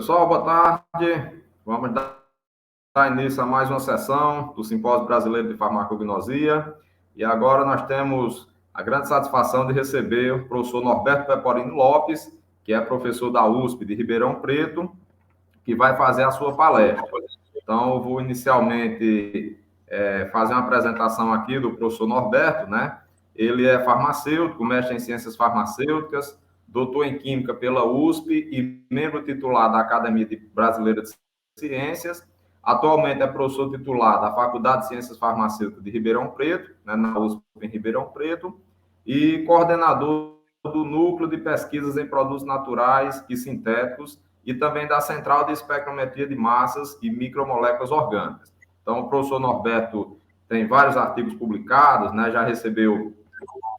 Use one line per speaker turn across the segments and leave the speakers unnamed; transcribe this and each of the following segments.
Pessoal, boa tarde. Vamos dar início a mais uma sessão do Simpósio Brasileiro de Farmacognosia. E agora nós temos a grande satisfação de receber o professor Norberto Pecorino Lopes, que é professor da USP de Ribeirão Preto, que vai fazer a sua palestra. Então, eu vou inicialmente fazer uma apresentação aqui do professor Norberto, né? Ele é farmacêutico, mestre em ciências farmacêuticas, doutor em Química pela USP e membro titular da Academia Brasileira de Ciências. Atualmente é professor titular da Faculdade de Ciências Farmacêuticas de Ribeirão Preto, né, na USP em Ribeirão Preto, e coordenador do Núcleo de Pesquisas em Produtos Naturais e Sintéticos e também da Central de Espectrometria de Massas e Micromoléculas Orgânicas. Então, o professor Norberto tem vários artigos publicados, né, já recebeu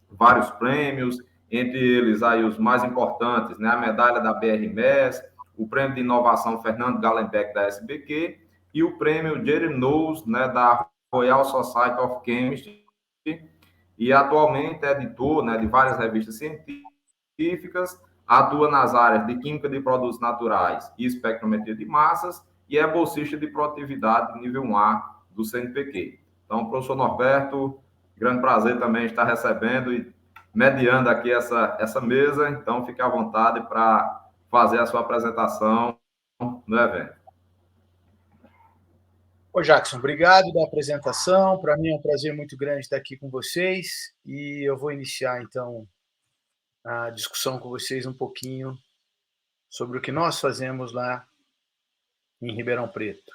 vários prêmios, entre eles aí os mais importantes, né, a medalha da BRMES, o prêmio de inovação Fernando Gallenbeck da SBQ e o prêmio Jerry Knowles, né, da Royal Society of Chemistry, e atualmente é editor, né, de várias revistas científicas, atua nas áreas de química de produtos naturais e espectrometria de massas e é bolsista de produtividade nível 1A do CNPq. Então, professor Norberto, grande prazer também estar recebendo e mediando aqui essa mesa, então fique à vontade para fazer a sua apresentação no evento.
Ô Jackson, obrigado da apresentação. Para mim é um prazer muito grande estar aqui com vocês e eu vou iniciar então a discussão com vocês um pouquinho sobre o que nós fazemos lá em Ribeirão Preto.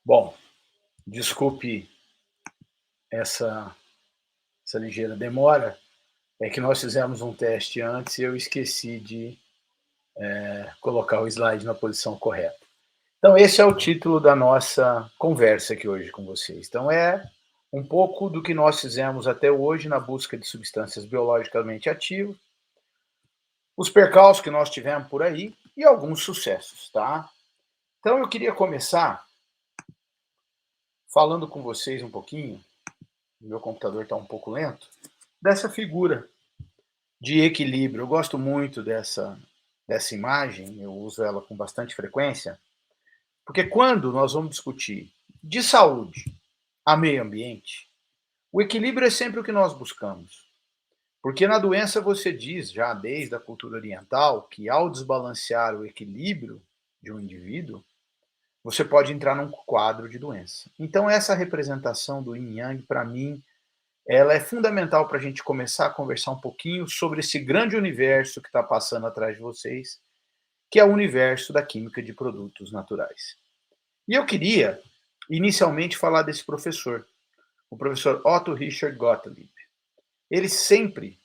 Bom, desculpe essa ligeira demora, é que nós fizemos um teste antes e eu esqueci de colocar o slide na posição correta. Então, esse é o título da nossa conversa aqui hoje com vocês. Então, é um pouco do que nós fizemos até hoje na busca de substâncias biologicamente ativas, os percalços que nós tivemos por aí e alguns sucessos, tá? Então, eu queria começar falando com vocês um pouquinho, meu computador está um pouco lento, dessa figura de equilíbrio. Eu gosto muito dessa imagem, eu uso ela com bastante frequência, porque quando nós vamos discutir de saúde a meio ambiente, o equilíbrio é sempre o que nós buscamos. Porque na doença você diz, já desde a cultura oriental, que ao desbalancear o equilíbrio de um indivíduo, você pode entrar num quadro de doença. Então essa representação do yin yang, para mim, ela é fundamental para a gente começar a conversar um pouquinho sobre esse grande universo que está passando atrás de vocês, que é o universo da química de produtos naturais. E eu queria, inicialmente, falar desse professor, o professor Otto Richard Gottlieb. Ele sempre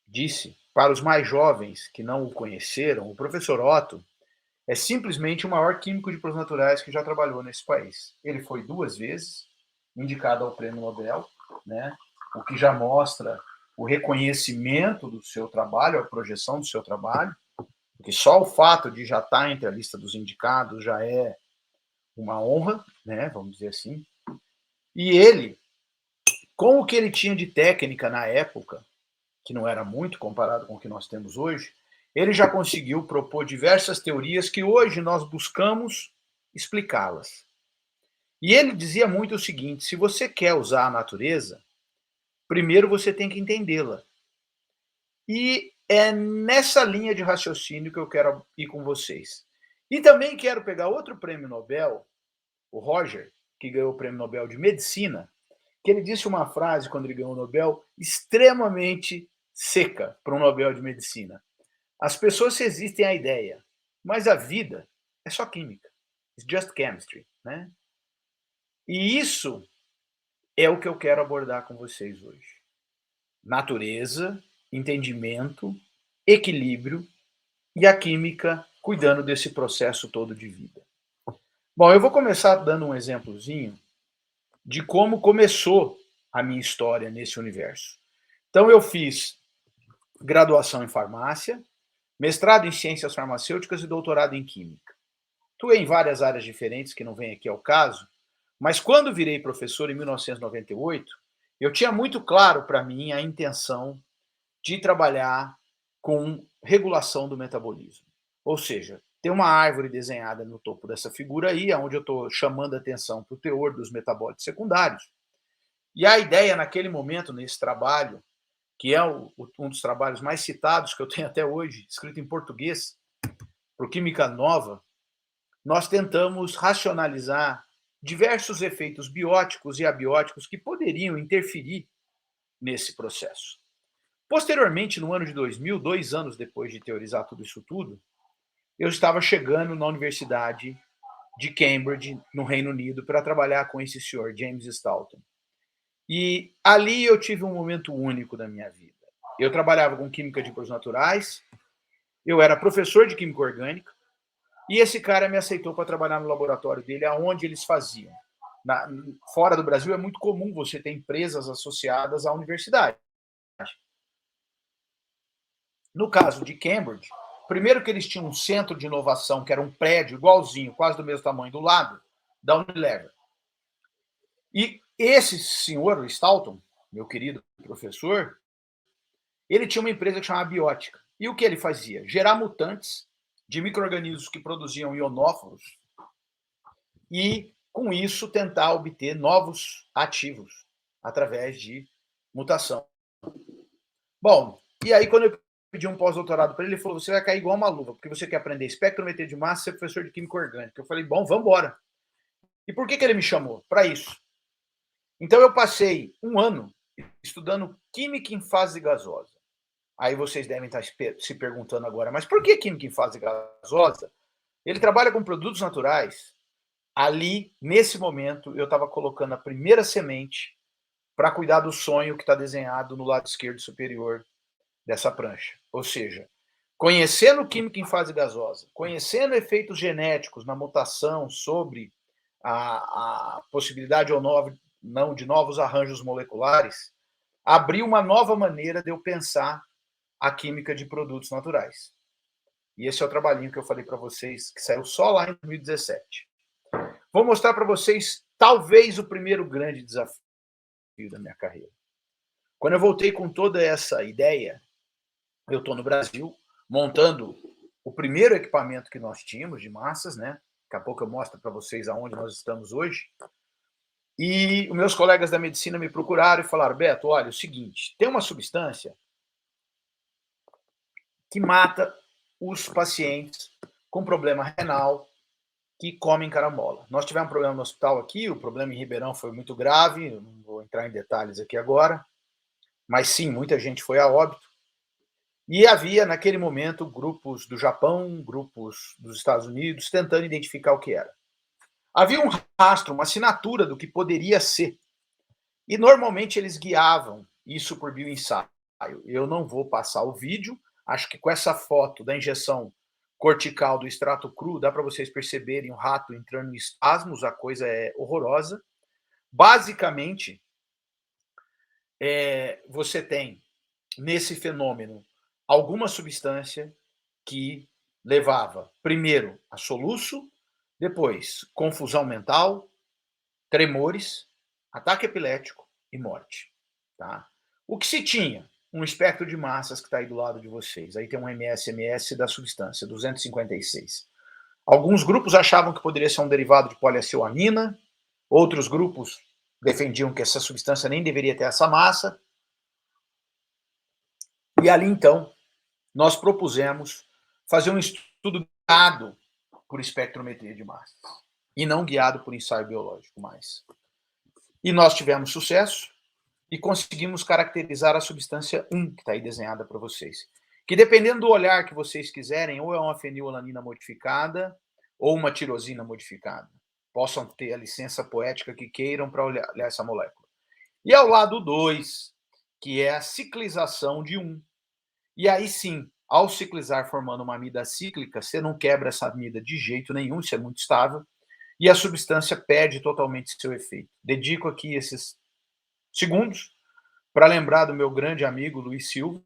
disse para os mais jovens que não o conheceram, o professor Otto é simplesmente o maior químico de produtos naturais que já trabalhou nesse país. Ele foi 2 vezes indicado ao Prêmio Nobel, né? O que já mostra o reconhecimento do seu trabalho, a projeção do seu trabalho, porque só o fato de já estar entre a lista dos indicados já é uma honra, né? Vamos dizer assim. E ele, com o que ele tinha de técnica na época, que não era muito comparado com o que nós temos hoje, ele já conseguiu propor diversas teorias que hoje nós buscamos explicá-las. E ele dizia muito o seguinte: se você quer usar a natureza, primeiro você tem que entendê-la. E é nessa linha de raciocínio que eu quero ir com vocês. E também quero pegar outro prêmio Nobel, o Roger, que ganhou o prêmio Nobel de Medicina, que ele disse uma frase quando ele ganhou o Nobel extremamente seca para um Nobel de Medicina. As pessoas resistem à ideia, mas a vida é só química. It's just chemistry, né? E isso é o que eu quero abordar com vocês hoje. Natureza, entendimento, equilíbrio e a química cuidando desse processo todo de vida. Bom, eu vou começar dando um exemplozinho de como começou a minha história nesse universo. Então, eu fiz graduação em farmácia, mestrado em ciências farmacêuticas e doutorado em química. Atuei em várias áreas diferentes, que não vem aqui ao caso, mas quando virei professor em 1998, eu tinha muito claro para mim a intenção de trabalhar com regulação do metabolismo. Ou seja, tem uma árvore desenhada no topo dessa figura aí, onde eu estou chamando a atenção para o teor dos metabólitos secundários. E a ideia naquele momento, nesse trabalho, que é um dos trabalhos mais citados que eu tenho até hoje, escrito em português, por Química Nova, nós tentamos racionalizar diversos efeitos bióticos e abióticos que poderiam interferir nesse processo. Posteriormente, no ano de 2000, 2 anos depois de teorizar tudo isso tudo, eu estava chegando na Universidade de Cambridge, no Reino Unido, para trabalhar com esse senhor, James Stalton. E ali eu tive um momento único da minha vida. Eu trabalhava com química de produtos naturais, eu era professor de química orgânica, e esse cara me aceitou para trabalhar no laboratório dele, aonde eles faziam. Fora do Brasil é muito comum você ter empresas associadas à universidade. No caso de Cambridge, primeiro que eles tinham um centro de inovação, que era um prédio igualzinho, quase do mesmo tamanho, do lado da Unilever. E esse senhor, o Stalton, meu querido professor, ele tinha uma empresa que chamava Biótica. E o que ele fazia? Gerar mutantes de micro-organismos que produziam ionóforos e, com isso, tentar obter novos ativos através de mutação. Bom, e aí quando eu pedi um pós-doutorado para ele, ele falou, você vai cair igual uma luva, porque você quer aprender espectrometria de massa e ser professor de química orgânica. Eu falei, bom, vamos embora. E por que ele me chamou? Para isso. Então eu passei um ano estudando química em fase gasosa. Aí vocês devem estar se perguntando agora, mas por que química em fase gasosa? Ele trabalha com produtos naturais. Ali, nesse momento, eu estava colocando a primeira semente para cuidar do sonho que está desenhado no lado esquerdo superior dessa prancha. Ou seja, conhecendo química em fase gasosa, conhecendo efeitos genéticos na mutação sobre a possibilidade ou não de novos arranjos moleculares, abriu uma nova maneira de eu pensar a química de produtos naturais. E esse é o trabalhinho que eu falei para vocês, que saiu só lá em 2017. Vou mostrar para vocês, talvez, o primeiro grande desafio da minha carreira. Quando eu voltei com toda essa ideia, eu estou no Brasil, montando o primeiro equipamento que nós tínhamos de massas, né? Daqui a pouco eu mostro para vocês aonde nós estamos hoje. E os meus colegas da medicina me procuraram e falaram, Beto, olha, é o seguinte, tem uma substância que mata os pacientes com problema renal que comem carambola. Nós tivemos um problema no hospital aqui, o problema em Ribeirão foi muito grave, eu não vou entrar em detalhes aqui agora, mas sim, muita gente foi a óbito. E havia, naquele momento, grupos do Japão, grupos dos Estados Unidos, tentando identificar o que era. Havia um rastro, uma assinatura do que poderia ser. E, normalmente, eles guiavam isso por bioensaio. Eu não vou passar o vídeo, acho que com essa foto da injeção cortical do extrato cru, dá para vocês perceberem o rato entrando em espasmos, a coisa é horrorosa. Basicamente, você tem, nesse fenômeno, alguma substância que levava, primeiro, a soluço, depois, confusão mental, tremores, ataque epilético e morte. Tá? O que se tinha? Um espectro de massas que está aí do lado de vocês. Aí tem um MS da substância, 256. Alguns grupos achavam que poderia ser um derivado de poliacelamina, outros grupos defendiam que essa substância nem deveria ter essa massa. E ali, então, nós propusemos fazer um estudo guiado por espectrometria de massas e não guiado por ensaio biológico mais. E nós tivemos sucesso e conseguimos caracterizar a substância 1, que está aí desenhada para vocês. Que dependendo do olhar que vocês quiserem, ou é uma fenilalanina modificada ou uma tirosina modificada. possam ter a licença poética que queiram para olhar essa molécula. E ao lado 2, que é a ciclização de 1. E aí sim, ao ciclizar formando uma amida cíclica, você não quebra essa amida de jeito nenhum, isso é muito estável, e a substância perde totalmente seu efeito. Dedico aqui esses segundos para lembrar do meu grande amigo Luiz Silva,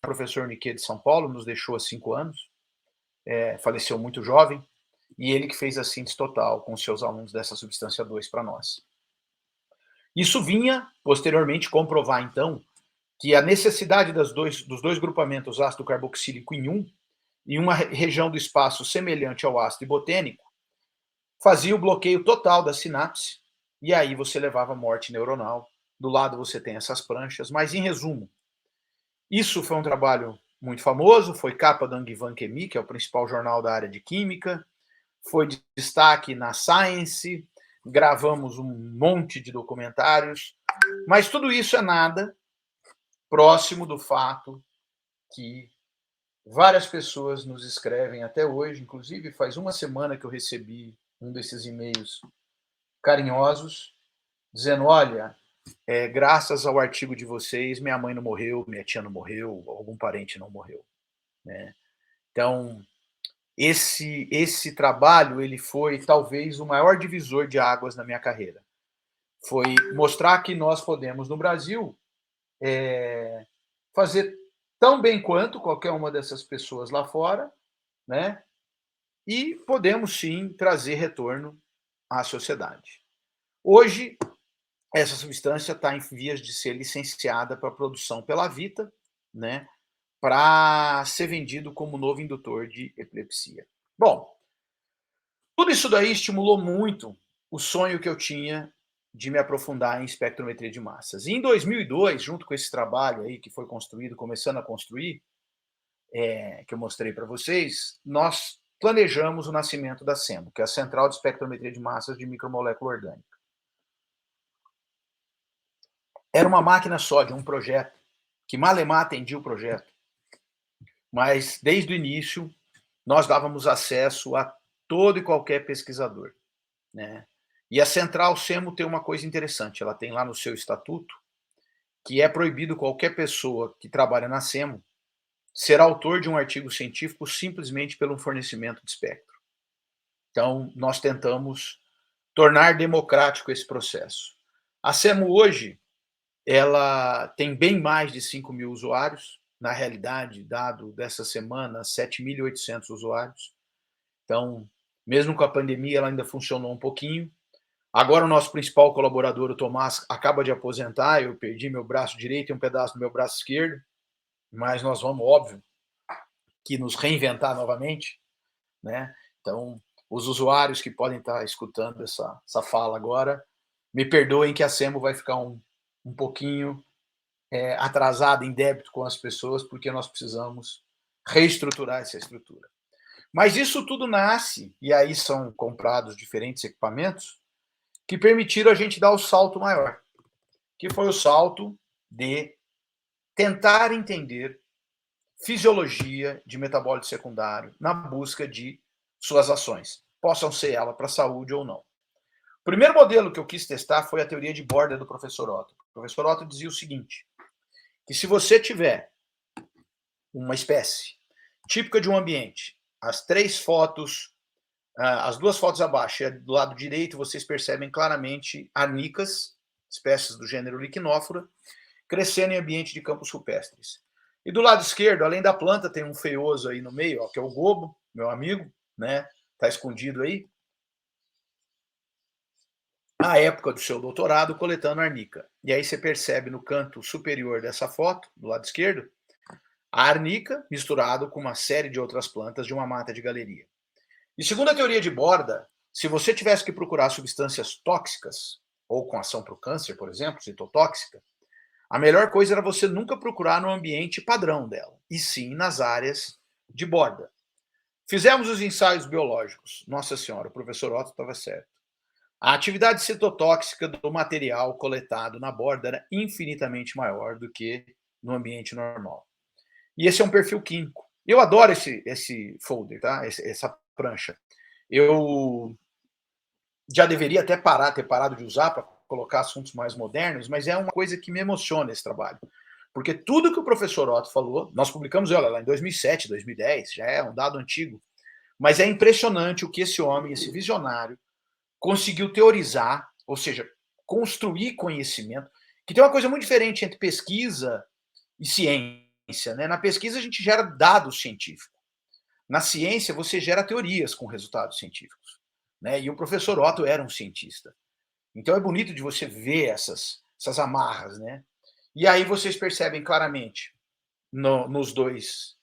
professor Uniquê de São Paulo, nos deixou há 5 anos, faleceu muito jovem, e ele que fez a síntese total com seus alunos dessa substância 2 para nós. Isso vinha, posteriormente, comprovar, então, que a necessidade dos dois grupamentos ácido carboxílico em uma região do espaço semelhante ao ácido ibotênico, fazia o bloqueio total da sinapse, e aí você levava morte neuronal. Do lado você tem essas pranchas, mas em resumo, isso foi um trabalho muito famoso, foi capa da Angewandte Chemie, que é o principal jornal da área de química, foi de destaque na Science, gravamos um monte de documentários, mas tudo isso é nada próximo do fato que várias pessoas nos escrevem até hoje, inclusive faz uma semana que eu recebi um desses e-mails carinhosos, dizendo, olha, graças ao artigo de vocês, minha mãe não morreu, minha tia não morreu, algum parente não morreu. Né? Então, esse trabalho ele foi talvez o maior divisor de águas na minha carreira. Foi mostrar que nós podemos, no Brasil, fazer tão bem quanto qualquer uma dessas pessoas lá fora, né? E podemos sim trazer retorno à sociedade. Hoje, essa substância está em vias de ser licenciada para produção pela Vita, né? Para ser vendido como novo indutor de epilepsia. Bom, tudo isso daí estimulou muito o sonho que eu tinha de me aprofundar em espectrometria de massas. E em 2002, junto com esse trabalho aí que foi construído, começando a construir, que eu mostrei para vocês, nós planejamos o nascimento da CEMO, que é a Central de Espectrometria de Massas de Micromolécula Orgânica. Era uma máquina só, de um projeto, que malemar atendia o projeto. Mas, desde o início, nós dávamos acesso a todo e qualquer pesquisador. Né? E a Central CEMO tem uma coisa interessante, ela tem lá no seu estatuto que é proibido qualquer pessoa que trabalha na CEMO ser autor de um artigo científico simplesmente pelo fornecimento de espectro. Então, nós tentamos tornar democrático esse processo. A CEMO hoje, ela tem bem mais de 5.000 usuários, na realidade, dado dessa semana, 7.800 usuários. Então, mesmo com a pandemia, ela ainda funcionou um pouquinho. Agora o nosso principal colaborador, o Tomás, acaba de aposentar, eu perdi meu braço direito e um pedaço do meu braço esquerdo, mas nós vamos, óbvio, que nos reinventar novamente, né? Então, os usuários que podem estar escutando essa fala agora, me perdoem que a CEMO vai ficar um pouquinho atrasada em débito com as pessoas, porque nós precisamos reestruturar essa estrutura. Mas isso tudo nasce, e aí são comprados diferentes equipamentos, que permitiram a gente dar o salto maior, que foi o salto de tentar entender fisiologia de metabólito secundário na busca de suas ações, possam ser ela para a saúde ou não. O primeiro modelo que eu quis testar foi a teoria de borda do professor Otto. O professor Otto dizia o seguinte, que se você tiver uma espécie típica de um ambiente, as 3 fotos, as 2 fotos abaixo, do lado direito, vocês percebem claramente arnicas, espécies do gênero Liquinófora, crescendo em ambiente de campos rupestres. E do lado esquerdo, além da planta, tem um feioso aí no meio, ó, que é o gobo, meu amigo, né? Tá escondido aí. Na época do seu doutorado, coletando arnica. E aí você percebe no canto superior dessa foto, do lado esquerdo, a arnica misturado com uma série de outras plantas de uma mata de galeria. E segundo a teoria de borda, se você tivesse que procurar substâncias tóxicas, ou com ação para o câncer, por exemplo, citotóxica, a melhor coisa era você nunca procurar no ambiente padrão dela, e sim nas áreas de borda. Fizemos os ensaios biológicos. Nossa Senhora, o professor Otto estava certo. A atividade citotóxica do material coletado na borda era infinitamente maior do que no ambiente normal. E esse é um perfil químico. Eu adoro esse folder, tá? Essa prancha. Eu já deveria até ter parado de usar para colocar assuntos mais modernos, mas é uma coisa que me emociona esse trabalho. Porque tudo que o professor Otto falou, nós publicamos ela lá em 2007, 2010, já é um dado antigo, mas é impressionante o que esse homem, esse visionário, conseguiu teorizar, ou seja, construir conhecimento, que tem uma coisa muito diferente entre pesquisa e ciência. Né? Na pesquisa a gente gera dados científicos. Na ciência você gera teorias com resultados científicos. Né? E o professor Otto era um cientista. Então é bonito de você ver essas amarras. Né? E aí vocês percebem claramente nos dois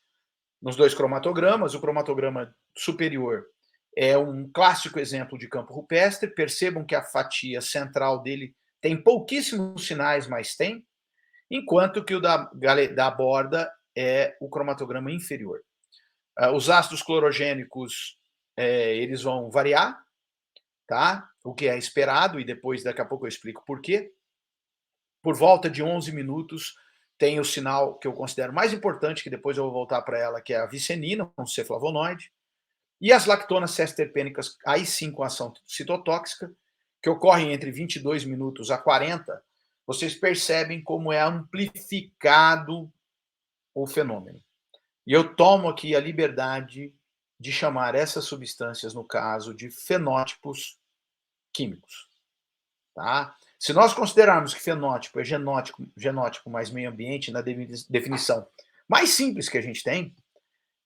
cromatogramas, o cromatograma superior é um clássico exemplo de campo rupestre. Percebam que a fatia central dele tem pouquíssimos sinais, mas tem, enquanto que o da borda é o cromatograma inferior. Os ácidos clorogênicos, eles vão variar, tá? O que é esperado, e depois, daqui a pouco eu explico por quê. Por volta de 11 minutos, tem o sinal que eu considero mais importante, que depois eu vou voltar para ela, que é a vicenina, um C-flavonoide, e as lactonas cis-terpênicas, aí sim com ação citotóxica, que ocorrem entre 22 minutos a 40, vocês percebem como é amplificado o fenômeno. E eu tomo aqui a liberdade de chamar essas substâncias, no caso, de fenótipos químicos. Tá? Se nós considerarmos que fenótipo é genótipo mais meio ambiente, na definição mais simples que a gente tem,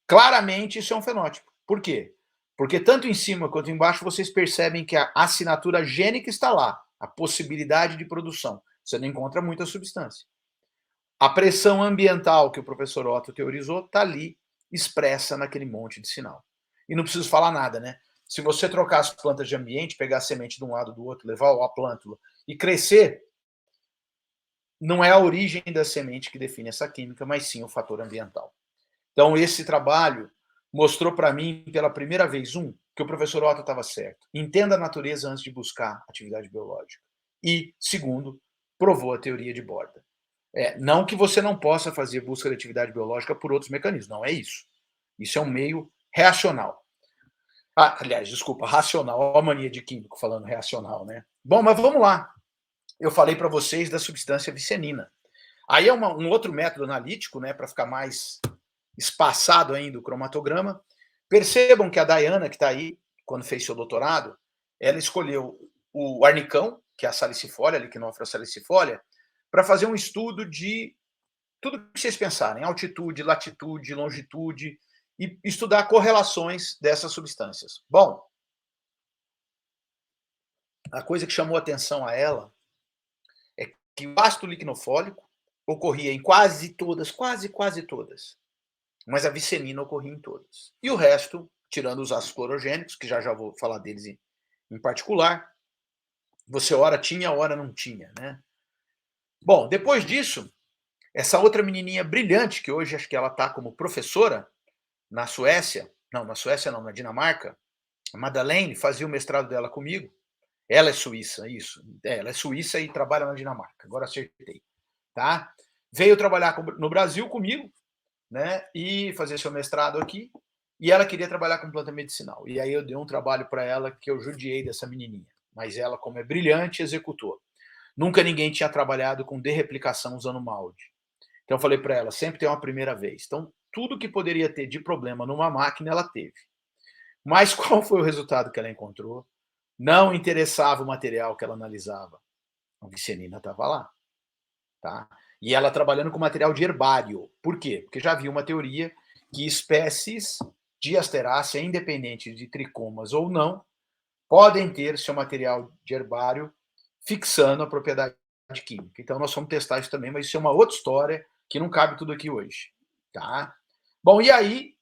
claramente isso é um fenótipo. Por quê? Porque tanto em cima quanto embaixo vocês percebem que a assinatura gênica está lá, a possibilidade de produção. Você não encontra muita substância. A pressão ambiental que o professor Otto teorizou está ali, expressa naquele monte de sinal. E não preciso falar nada, né? Se você trocar as plantas de ambiente, pegar a semente de um lado do outro, levar a plântula e crescer, não é a origem da semente que define essa química, mas sim o fator ambiental. Então, esse trabalho mostrou para mim, pela primeira vez, que o professor Otto estava certo. Entenda a natureza antes de buscar atividade biológica. E, segundo, provou a teoria de borda. Não que você não possa fazer busca de atividade biológica por outros mecanismos, não é isso. Isso é um meio reacional. Aliás, desculpa, racional. Olha a mania de químico falando reacional, né? Bom, mas vamos lá. Eu falei para vocês da substância vicenina. Aí é um outro método analítico, né, para ficar mais espaçado ainda o cromatograma. Percebam que a Diana, que está aí, quando fez seu doutorado, ela escolheu o arnicão, que é a salicifólia, a liquinófora salicifólia, para fazer um estudo de tudo que vocês pensarem, altitude, latitude, longitude, e estudar correlações dessas substâncias. Bom, a coisa que chamou atenção a ela é que o ácido liquinofólico ocorria em quase todas, quase todas, mas a vicenina ocorria em todas. E o resto, tirando os ácidos clorogênicos, que já vou falar deles em particular, você ora tinha, ora não tinha, né? Bom, depois disso, essa outra menininha brilhante, que hoje acho que ela está como professora na Suécia, não, na Dinamarca, a Madeleine fazia o mestrado dela comigo. Ela é suíça, isso. Ela é suíça e trabalha na Dinamarca, agora acertei. Tá? Veio trabalhar no Brasil comigo, né, e fazer seu mestrado aqui, e ela queria trabalhar com planta medicinal. E aí eu dei um trabalho para ela que eu judiei dessa menininha. Mas ela, como é brilhante, executou. Nunca ninguém tinha trabalhado com derreplicação usando molde. Então eu falei para ela, sempre tem uma primeira vez. Então, tudo que poderia ter de problema numa máquina, ela teve. Mas qual foi o resultado que ela encontrou? Não interessava o material que ela analisava. A vicenina estava lá. Tá? E ela trabalhando com material de herbário. Por quê? Porque já havia uma teoria que espécies de asterácea, independente de tricomas ou não, podem ter seu material de herbário fixando a propriedade química. Então nós vamos testar isso também, mas isso é uma outra história que não cabe tudo aqui hoje. Tá? Bom, e aí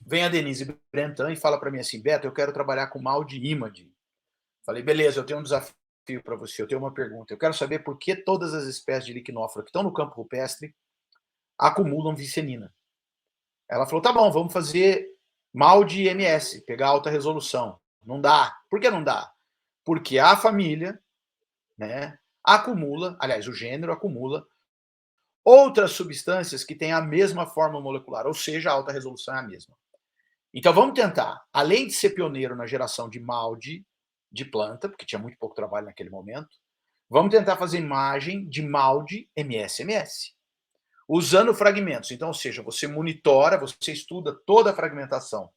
vem a Denise Brentan e fala para mim assim, Beto, eu quero trabalhar com mal de IMAD. Falei, beleza, eu tenho um desafio para você, eu tenho uma pergunta. Eu quero saber por que todas as espécies de liquinófora que estão no campo rupestre acumulam vicenina. Ela falou, tá bom, vamos fazer mal de MS, pegar alta resolução. Não dá. Por que não dá? Porque a família, né, acumula, aliás, o gênero acumula outras substâncias que têm a mesma forma molecular, ou seja, a alta resolução é a mesma. Então vamos tentar, além de ser pioneiro na geração de molde de planta, porque tinha muito pouco trabalho naquele momento, vamos tentar fazer imagem de molde MS-MS, usando fragmentos. Então, ou seja, você monitora, você estuda toda a fragmentação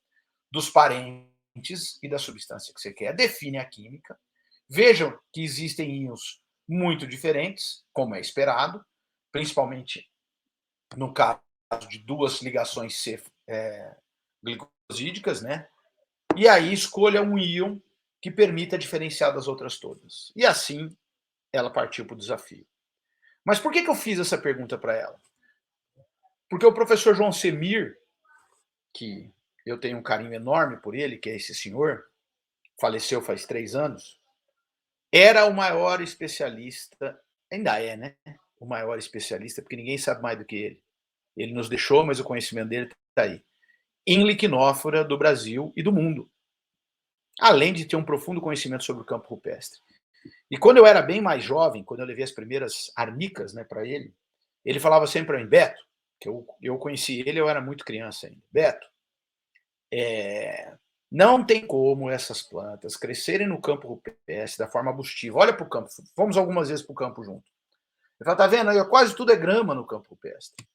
dos parentes e da substância que você quer, define a química, vejam que existem íons muito diferentes, como é esperado, principalmente no caso de duas ligações C glicosídicas, né? E aí escolha um íon que permita diferenciar das outras todas. E assim ela partiu para o desafio. Mas por que eu fiz essa pergunta para ela? Porque o professor João Semir, que eu tenho um carinho enorme por ele, que é esse senhor, faleceu faz 3 anos, era o maior especialista, ainda é, né? O maior especialista, porque ninguém sabe mais do que ele. Ele nos deixou, mas o conhecimento dele está aí. Em liquinófora do Brasil e do mundo. Além de ter um profundo conhecimento sobre o campo rupestre. E quando eu era bem mais jovem, quando eu levei as primeiras arnicas, né, para ele falava sempre para mim, Beto, que eu conheci ele, eu era muito criança ainda, Beto, não tem como essas plantas crescerem no campo rupestre da forma arbustiva. Olha para o campo, fomos algumas vezes para o campo junto. Ele fala, tá vendo aí, quase tudo é grama no campo rupestre.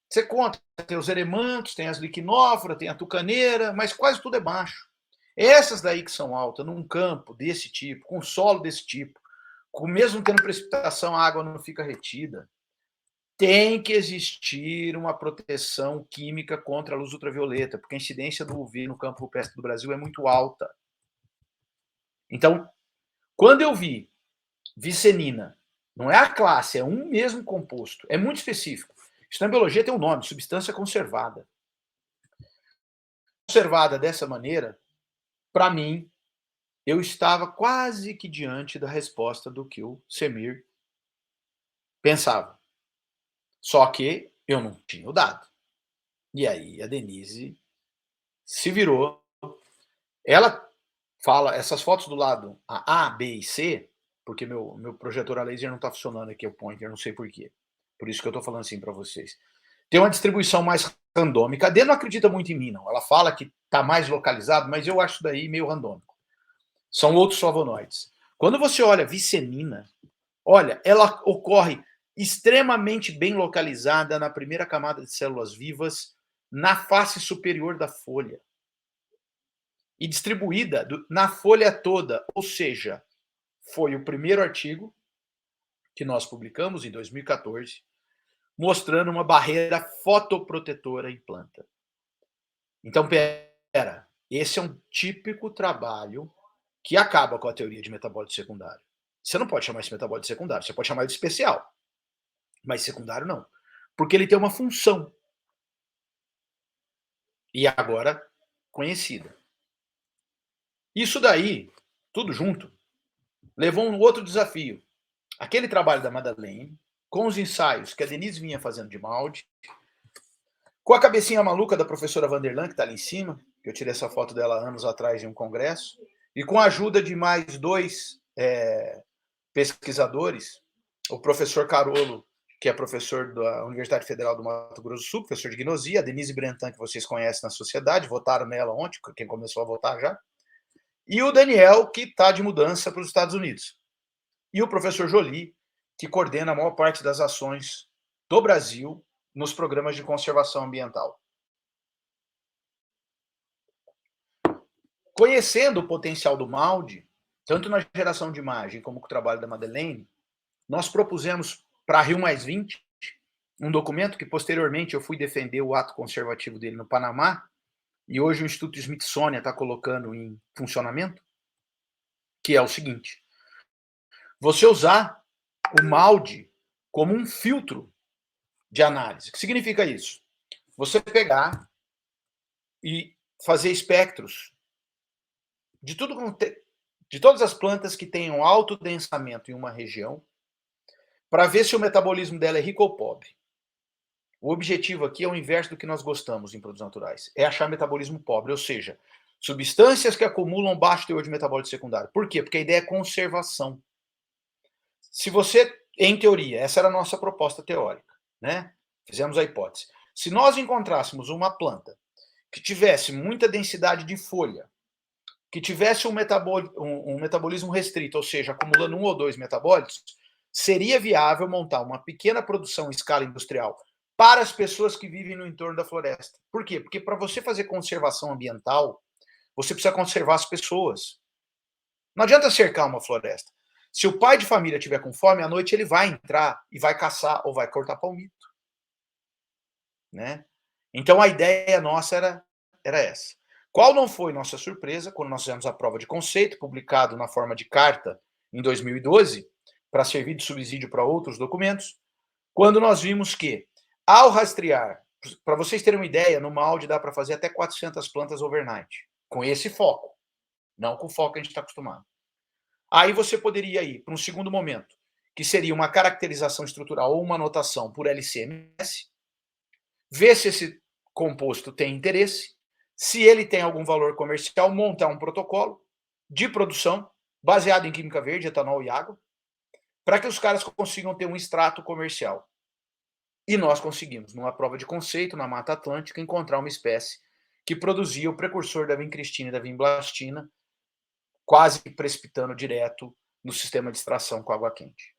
Você conta, tem os eremantos, tem as liquinóforas, tem a tucaneira, mas quase tudo é baixo. Essas daí que são altas, num campo desse tipo, com solo desse tipo, com mesmo tendo precipitação, a água não fica retida, tem que existir uma proteção química contra a luz ultravioleta, porque a incidência do UV no campo rupestre do Brasil é muito alta. Então, quando eu vi vicenina, não é a classe, é um mesmo composto, é muito específico. Isso na biologia tem um nome, substância conservada. Conservada dessa maneira, para mim, eu estava quase que diante da resposta do que o Semir pensava. Só que eu não tinha o dado. E aí a Denise se virou. Ela fala, essas fotos do lado A, B e C, porque meu projetor a laser não está funcionando aqui, o pointer, não sei porquê. Por isso que eu estou falando assim para vocês. Tem uma distribuição mais randômica. A D não acredita muito em mim, não. Ela fala que está mais localizado, mas eu acho isso daí meio randômico. São outros flavonoides. Quando você olha vicenina, olha, ela ocorre extremamente bem localizada na primeira camada de células vivas, na face superior da folha. E distribuída na folha toda. Ou seja, foi o primeiro artigo que nós publicamos em 2014, mostrando uma barreira fotoprotetora em planta. Então, pera, esse é um típico trabalho que acaba com a teoria de metabólito secundário. Você não pode chamar esse metabólito secundário, você pode chamar de especial. Mas secundário não. Porque ele tem uma função. E agora conhecida. Isso daí, tudo junto, levou a um outro desafio. Aquele trabalho da Madeleine, com os ensaios que a Denise vinha fazendo de molde, com a cabecinha maluca da professora Vanderlan, que está ali em cima, que eu tirei essa foto dela anos atrás em um congresso, e com a ajuda de mais 2 pesquisadores, o professor Carolo, que é professor da Universidade Federal do Mato Grosso do Sul, professor de gnosia, a Denise Brentan, que vocês conhecem na sociedade, votaram nela ontem, quem começou a votar já, e o Daniel, que está de mudança para os Estados Unidos. E o professor Joly, que coordena a maior parte das ações do Brasil nos programas de conservação ambiental. Conhecendo o potencial do molde, tanto na geração de imagem como com o trabalho da Madeleine, nós propusemos para Rio Mais 20 um documento que posteriormente eu fui defender o ato conservativo dele no Panamá, e hoje o Instituto Smithsonian está colocando em funcionamento, que é o seguinte: você usar o molde como um filtro de análise. O que significa isso? Você pegar e fazer espectros de todas as plantas que tenham alto densamento em uma região, para ver se o metabolismo dela é rico ou pobre. O objetivo aqui é o inverso do que nós gostamos em produtos naturais, é achar metabolismo pobre, ou seja, substâncias que acumulam baixo teor de metabólito secundário. Por quê? Porque a ideia é conservação. Se você, em teoria, essa era a nossa proposta teórica, né? Fizemos a hipótese. Se nós encontrássemos uma planta que tivesse muita densidade de folha, que tivesse um metabolismo restrito, ou seja, acumulando 1 ou 2 metabólitos, seria viável montar uma pequena produção em escala industrial para as pessoas que vivem no entorno da floresta. Por quê? Porque para você fazer conservação ambiental, você precisa conservar as pessoas. Não adianta cercar uma floresta. Se o pai de família tiver com fome, à noite ele vai entrar e vai caçar ou vai cortar palmito. Né? Então a ideia nossa era essa. Qual não foi nossa surpresa quando nós fizemos a prova de conceito, publicado na forma de carta em 2012, para servir de subsídio para outros documentos, quando nós vimos que, ao rastrear, para vocês terem uma ideia, no molde dá para fazer até 400 plantas overnight, com esse foco, não com o foco que a gente está acostumado. Aí você poderia ir para um segundo momento, que seria uma caracterização estrutural ou uma anotação por LCMS, ver se esse composto tem interesse, se ele tem algum valor comercial, montar um protocolo de produção baseado em química verde, etanol e água, para que os caras consigam ter um extrato comercial. E nós conseguimos, numa prova de conceito, na Mata Atlântica, encontrar uma espécie que produzia o precursor da vincristina e da vinblastina, quase precipitando direto no sistema de extração com água quente.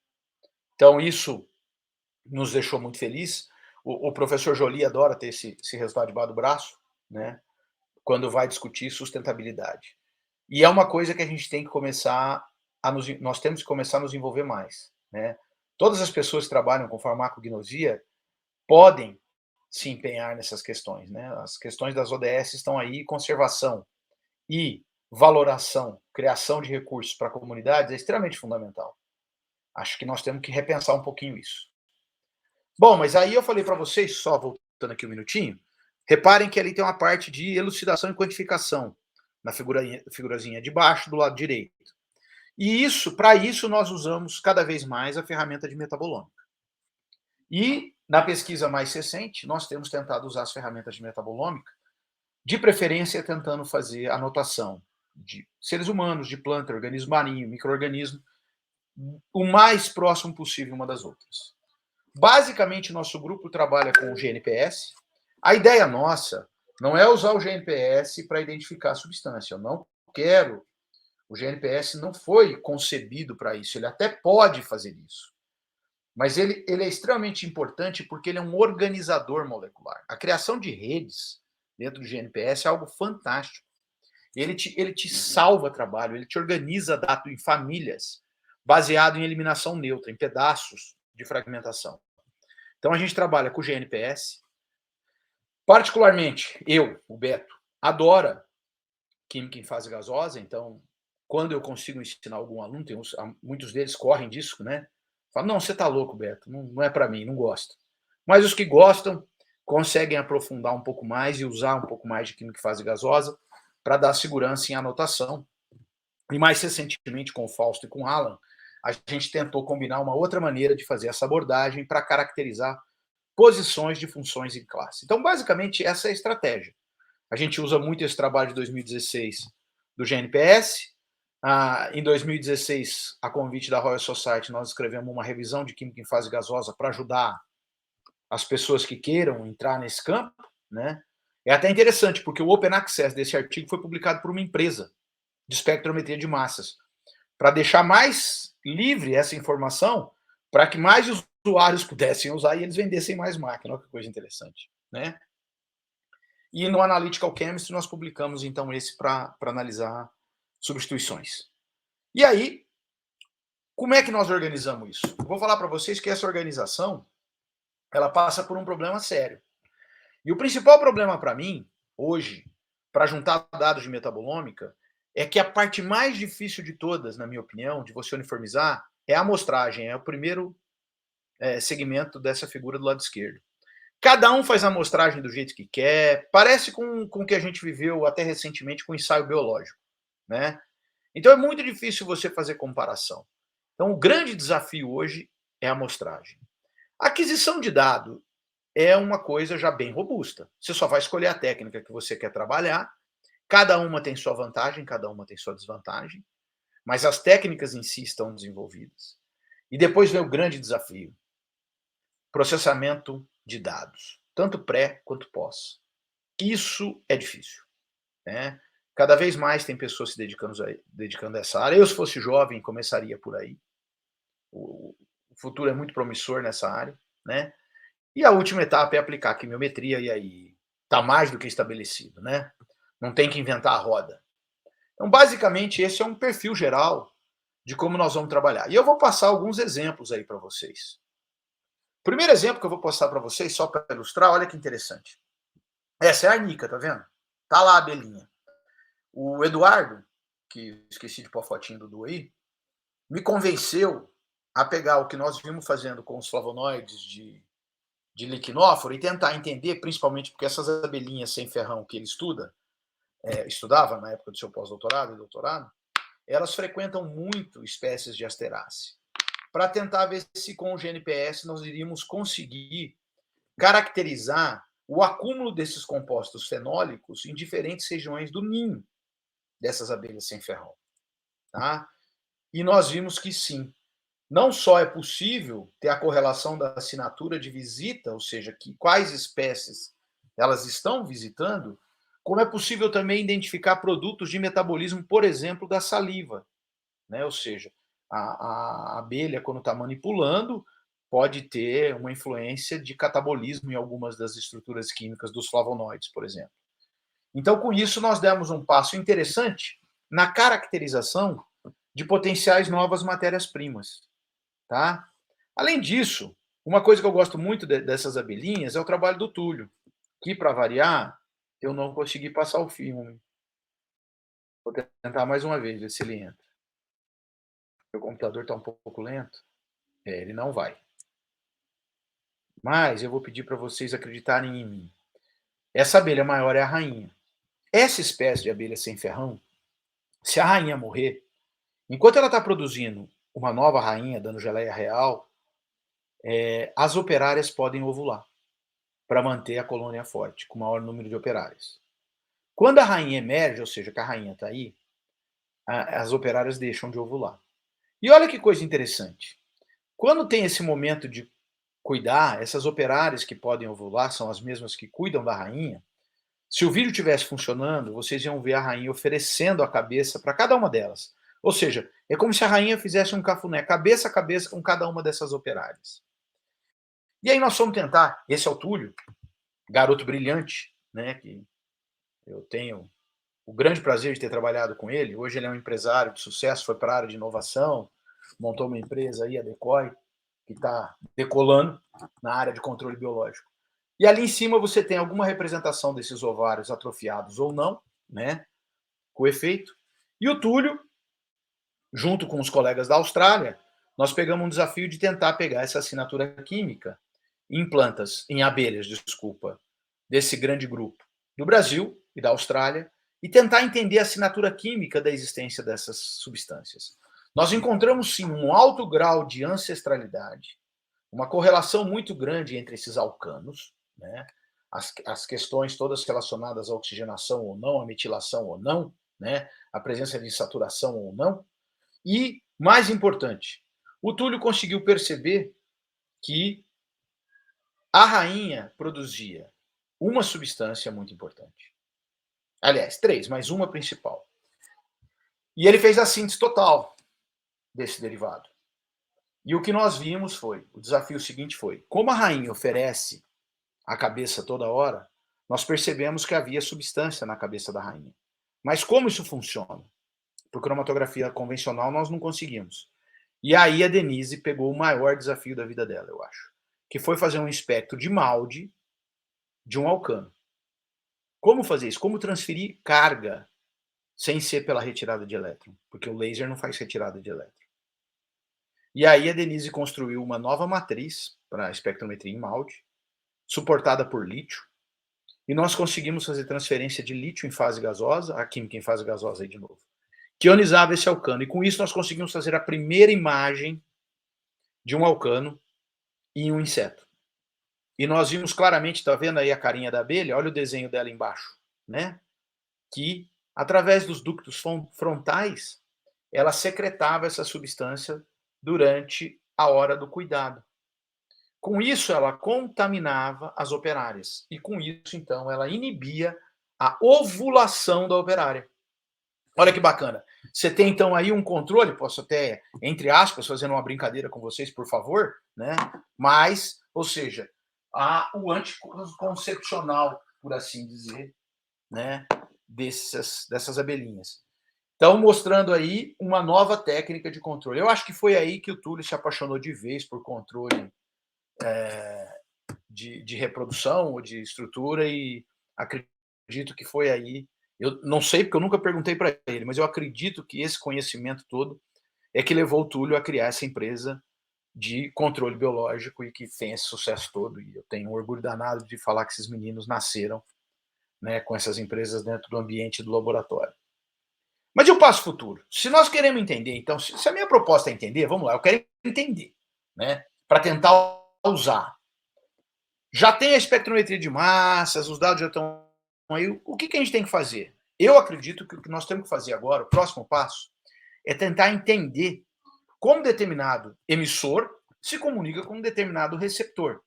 Então, isso nos deixou muito felizes. O professor Joly adora ter esse resultado debaixo do braço, né, quando vai discutir sustentabilidade. E é uma coisa que a gente tem que começar nós temos que começar a nos envolver mais. Né? Todas as pessoas que trabalham com farmacognosia podem se empenhar nessas questões. Né? As questões das ODS estão aí, conservação e valoração, criação de recursos para comunidades é extremamente fundamental. Acho que nós temos que repensar um pouquinho isso. Bom, mas aí eu falei para vocês, só voltando aqui um minutinho, reparem que ali tem uma parte de elucidação e quantificação, na figurazinha de baixo, do lado direito. E isso, para isso, nós usamos cada vez mais a ferramenta de metabolômica. E, na pesquisa mais recente, nós temos tentado usar as ferramentas de metabolômica, de preferência tentando fazer anotação de seres humanos, de planta, organismo marinho, micro-organismo, o mais próximo possível uma das outras. Basicamente, nosso grupo trabalha com o GNPS. A ideia nossa não é usar o GNPS para identificar a substância. Eu não quero. O GNPS não foi concebido para isso. Ele até pode fazer isso. Mas ele é extremamente importante porque ele é um organizador molecular. A criação de redes dentro do GNPS é algo fantástico. Ele te salva trabalho, ele te organiza dados em famílias, baseado em eliminação neutra, em pedaços de fragmentação. Então, a gente trabalha com o GNPS. Particularmente, eu, o Beto, adora química em fase gasosa. Então, quando eu consigo ensinar algum aluno, muitos deles correm disso, né? Falam, não, você tá louco, Beto, não é para mim, não gosto. Mas os que gostam conseguem aprofundar um pouco mais e usar um pouco mais de química em fase gasosa para dar segurança em anotação. E mais recentemente, com o Fausto e com o Alan, a gente tentou combinar uma outra maneira de fazer essa abordagem para caracterizar posições de funções em classe. Então, basicamente, essa é a estratégia. A gente usa muito esse trabalho de 2016 do GNPS. Em 2016, a convite da Royal Society, nós escrevemos uma revisão de química em fase gasosa para ajudar as pessoas que queiram entrar nesse campo. Né? É até interessante, porque o Open Access desse artigo foi publicado por uma empresa de espectrometria de massas, para deixar mais livre essa informação, para que mais usuários pudessem usar e eles vendessem mais máquina. Olha que coisa interessante. Né? E no Analytical Chemistry nós publicamos, então, esse para analisar substituições. E aí, como é que nós organizamos isso? Eu vou falar para vocês que essa organização ela passa por um problema sério. E o principal problema para mim, hoje, para juntar dados de metabolômica, é que a parte mais difícil de todas, na minha opinião, de você uniformizar, é a amostragem, é o primeiro segmento dessa figura do lado esquerdo. Cada um faz a amostragem do jeito que quer, parece com o que a gente viveu até recentemente com o ensaio biológico. Né? Então é muito difícil você fazer comparação. Então o grande desafio hoje é a amostragem. A aquisição de dado é uma coisa já bem robusta. Você só vai escolher a técnica que você quer trabalhar, cada uma tem sua vantagem, cada uma tem sua desvantagem, mas as técnicas em si estão desenvolvidas. E depois vem o grande desafio: processamento de dados, tanto pré quanto pós. Isso é difícil, né? Cada vez mais tem pessoas se dedicando a essa área. Eu, se fosse jovem, começaria por aí. O futuro é muito promissor nessa área, né? E a última etapa é aplicar a quimiometria, e aí está mais do que estabelecido, né? Não tem que inventar a roda. Então, basicamente, esse é um perfil geral de como nós vamos trabalhar. E eu vou passar alguns exemplos aí para vocês. O primeiro exemplo que eu vou passar para vocês, só para ilustrar, olha que interessante. Essa é a arnica, tá vendo? Tá lá a abelhinha. O Eduardo, que esqueci de pôr a fotinho do Du aí, me convenceu a pegar o que nós vimos fazendo com os flavonoides de liquinóforo e tentar entender, principalmente porque essas abelhinhas sem ferrão que ele estudava na época do seu pós-doutorado e doutorado, elas frequentam muito espécies de Asterácea, para tentar ver se com o GNPS nós iríamos conseguir caracterizar o acúmulo desses compostos fenólicos em diferentes regiões do ninho dessas abelhas sem ferrão. Tá? E nós vimos que sim, não só é possível ter a correlação da assinatura de visita, ou seja, que quais espécies elas estão visitando, como é possível também identificar produtos de metabolismo, por exemplo, da saliva, né? Ou seja, a abelha, quando está manipulando, pode ter uma influência de catabolismo em algumas das estruturas químicas dos flavonoides, por exemplo. Então, com isso, nós demos um passo interessante na caracterização de potenciais novas matérias-primas. Tá? Além disso, uma coisa que eu gosto muito dessas abelhinhas é o trabalho do Túlio, que, para variar, eu não consegui passar o filme. Vou tentar mais uma vez, ver se ele entra. Meu computador está um pouco lento. Ele não vai. Mas eu vou pedir para vocês acreditarem em mim. Essa abelha maior é a rainha. Essa espécie de abelha sem ferrão, se a rainha morrer, enquanto ela está produzindo uma nova rainha, dando geleia real, as operárias podem ovular para manter a colônia forte, com o maior número de operárias. Quando a rainha emerge, ou seja, que a rainha está aí, as operárias deixam de ovular. E olha que coisa interessante. Quando tem esse momento de cuidar, essas operárias que podem ovular são as mesmas que cuidam da rainha. Se o vídeo estivesse funcionando, vocês iam ver a rainha oferecendo a cabeça para cada uma delas. Ou seja, é como se a rainha fizesse um cafuné, cabeça a cabeça com cada uma dessas operárias. E aí nós fomos tentar, esse é o Túlio, garoto brilhante, né, que eu tenho o grande prazer de ter trabalhado com ele. Hoje ele é um empresário de sucesso, foi para a área de inovação, montou uma empresa aí, a Decoy, que está decolando na área de controle biológico. E ali em cima você tem alguma representação desses ovários atrofiados ou não, né, com efeito. E o Túlio, junto com os colegas da Austrália, nós pegamos um desafio de tentar pegar essa assinatura química em plantas, em abelhas, desculpa, desse grande grupo do Brasil e da Austrália, e tentar entender a assinatura química da existência dessas substâncias. Nós encontramos, sim, um alto grau de ancestralidade, uma correlação muito grande entre esses alcanos, né? As questões todas relacionadas à oxigenação ou não, à metilação ou não, né? A presença de saturação ou não. E, mais importante, o Túlio conseguiu perceber que a rainha produzia uma substância muito importante. Aliás, três, mas uma principal. E ele fez a síntese total desse derivado. E o que nós vimos foi, o desafio seguinte foi, como a rainha oferece a cabeça toda hora, nós percebemos que havia substância na cabeça da rainha. Mas como isso funciona? Por cromatografia convencional nós não conseguimos. E aí a Denise pegou o maior desafio da vida dela, eu acho, que foi fazer um espectro de Maldi de um alcano. Como fazer isso? Como transferir carga sem ser pela retirada de elétron? Porque o laser não faz retirada de elétron. E aí a Denise construiu uma nova matriz para espectrometria em Maldi, suportada por lítio, e nós conseguimos fazer transferência de lítio em fase gasosa, a química em fase gasosa aí de novo, que ionizava esse alcano. E com isso nós conseguimos fazer a primeira imagem de um alcano em um inseto. E nós vimos claramente, está vendo aí a carinha da abelha? Olha o desenho dela embaixo, né? Que, através dos ductos frontais, ela secretava essa substância durante a hora do cuidado. Com isso, ela contaminava as operárias. E com isso, então, ela inibia a ovulação da operária. Olha que bacana. Você tem, então, aí um controle, posso até, entre aspas, fazendo uma brincadeira com vocês, por favor, né? Mas, ou seja, o anticoncepcional, por assim dizer, né? Dessas abelhinhas. Então, mostrando aí uma nova técnica de controle. Eu acho que foi aí que o Túlio se apaixonou de vez por controle de reprodução ou de estrutura, e acredito que foi aí. Eu não sei, porque eu nunca perguntei para ele, mas eu acredito que esse conhecimento todo é que levou o Túlio a criar essa empresa de controle biológico e que tem esse sucesso todo. E eu tenho um orgulho danado de falar que esses meninos nasceram, né, com essas empresas dentro do ambiente do laboratório. Mas e o passo futuro? Se nós queremos entender, então, se a minha proposta é entender, vamos lá, eu quero entender, né, para tentar usar. Já tem a espectrometria de massas, os dados já estão aí. O que a gente tem que fazer? Eu acredito que o que nós temos que fazer agora, o próximo passo, é tentar entender como determinado emissor se comunica com um determinado receptor.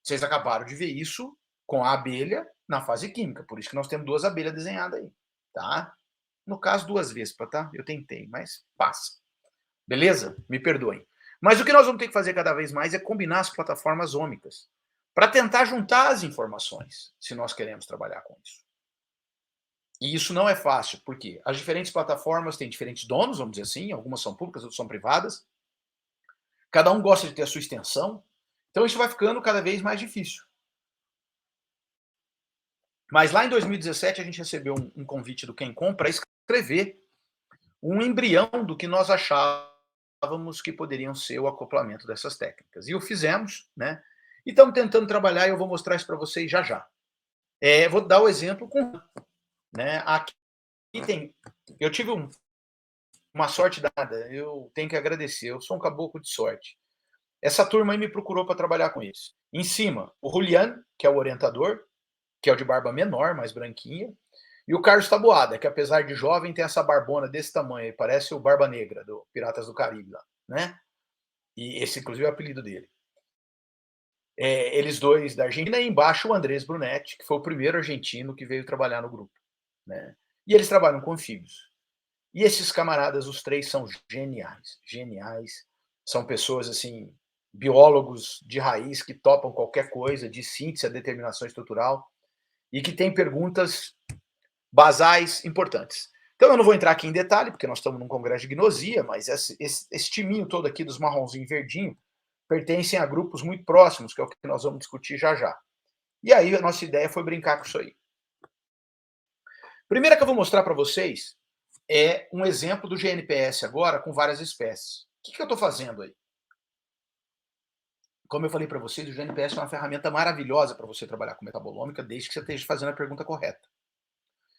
Vocês acabaram de ver isso com a abelha na fase química, por isso que nós temos 2 abelhas desenhadas aí, tá? No caso, 2 vespas, tá? Eu tentei, mas passa. Beleza? Me perdoem. Mas o que nós vamos ter que fazer cada vez mais é combinar as plataformas ômicas para tentar juntar as informações, se nós queremos trabalhar com isso. E isso não é fácil, porque as diferentes plataformas têm diferentes donos, vamos dizer assim, algumas são públicas, outras são privadas. Cada um gosta de ter a sua extensão, então isso vai ficando cada vez mais difícil. Mas lá em 2017 a gente recebeu um convite do QuemCon para escrever um embrião do que nós achávamos que poderiam ser o acoplamento dessas técnicas. E o fizemos, né? E estamos tentando trabalhar, e eu vou mostrar isso para vocês já já. Vou dar o exemplo com, né? Aqui tem, eu tive uma sorte dada, eu tenho que agradecer, eu sou um caboclo de sorte. Essa turma aí me procurou para trabalhar com isso. Em cima, o Julian, que é o orientador, que é o de barba menor, mais branquinha, e o Carlos Taboada, que apesar de jovem tem essa barbona desse tamanho, parece o Barba Negra do Piratas do Caribe lá, né? E esse inclusive é o apelido dele. Eles dois da Argentina, e embaixo o Andrés Brunetti, que foi o primeiro argentino que veio trabalhar no grupo, né? E eles trabalham com anfíbios. E esses camaradas, os 3, são geniais, geniais. São pessoas, assim, biólogos de raiz que topam qualquer coisa, de síntese a determinação estrutural, e que têm perguntas basais importantes. Então eu não vou entrar aqui em detalhe, porque nós estamos num congresso de gnosia, mas esse timinho todo aqui dos marronzinho e verdinho pertencem a grupos muito próximos, que é o que nós vamos discutir já já. E aí a nossa ideia foi brincar com isso aí. Primeira que eu vou mostrar para vocês é um exemplo do GNPS agora com várias espécies. O que eu estou fazendo aí? Como eu falei para vocês, o GNPS é uma ferramenta maravilhosa para você trabalhar com metabolômica, desde que você esteja fazendo a pergunta correta.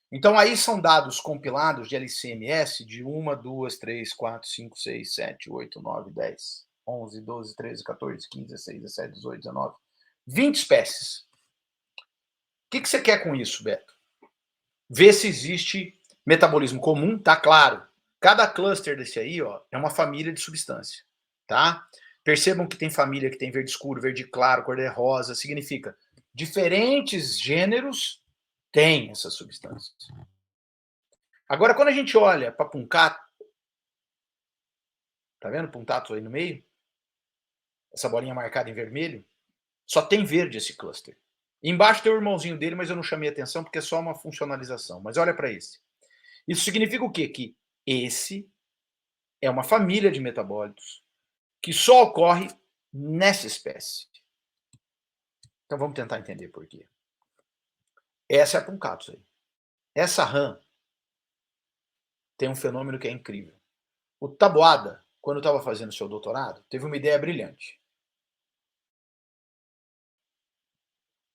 Então, aí são dados compilados de LCMS de 1, 2, 3, 4, 5, 6, 7, 8, 9, 10, 11, 12, 13, 14, 15, 16, 17, 18, 19, 20 espécies. O que você quer com isso, Beto? Ver se existe metabolismo comum, tá claro. Cada cluster desse aí, ó, é uma família de substância, tá? Percebam que tem família que tem verde escuro, verde claro, cor de rosa, significa diferentes gêneros têm essas substâncias. Agora, quando a gente olha para puncato, tá vendo puntato aí no meio? Essa bolinha marcada em vermelho, só tem verde esse cluster. Embaixo tem o irmãozinho dele, mas eu não chamei atenção porque é só uma funcionalização. Mas olha para esse. Isso significa o quê? Que esse é uma família de metabólitos que só ocorre nessa espécie. Então vamos tentar entender por quê. Essa é a puncatus aí. Essa rã tem um fenômeno que é incrível. O Taboada, quando estava fazendo seu doutorado, teve uma ideia brilhante.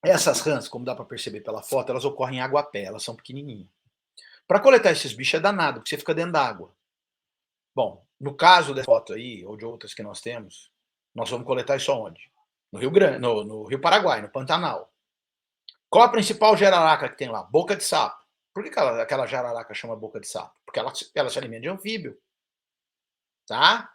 Essas rãs, como dá para perceber pela foto, elas ocorrem em água-pé, elas são pequenininhas. Para coletar esses bichos é danado, porque você fica dentro d'água. Bom, no caso dessa foto aí, ou de outras que nós temos, nós vamos coletar isso onde? No Rio Grande, no Rio Paraguai, no Pantanal. Qual a principal jararaca que tem lá? Boca de sapo. Por que aquela jararaca chama boca de sapo? Porque ela se alimenta de anfíbio. Tá?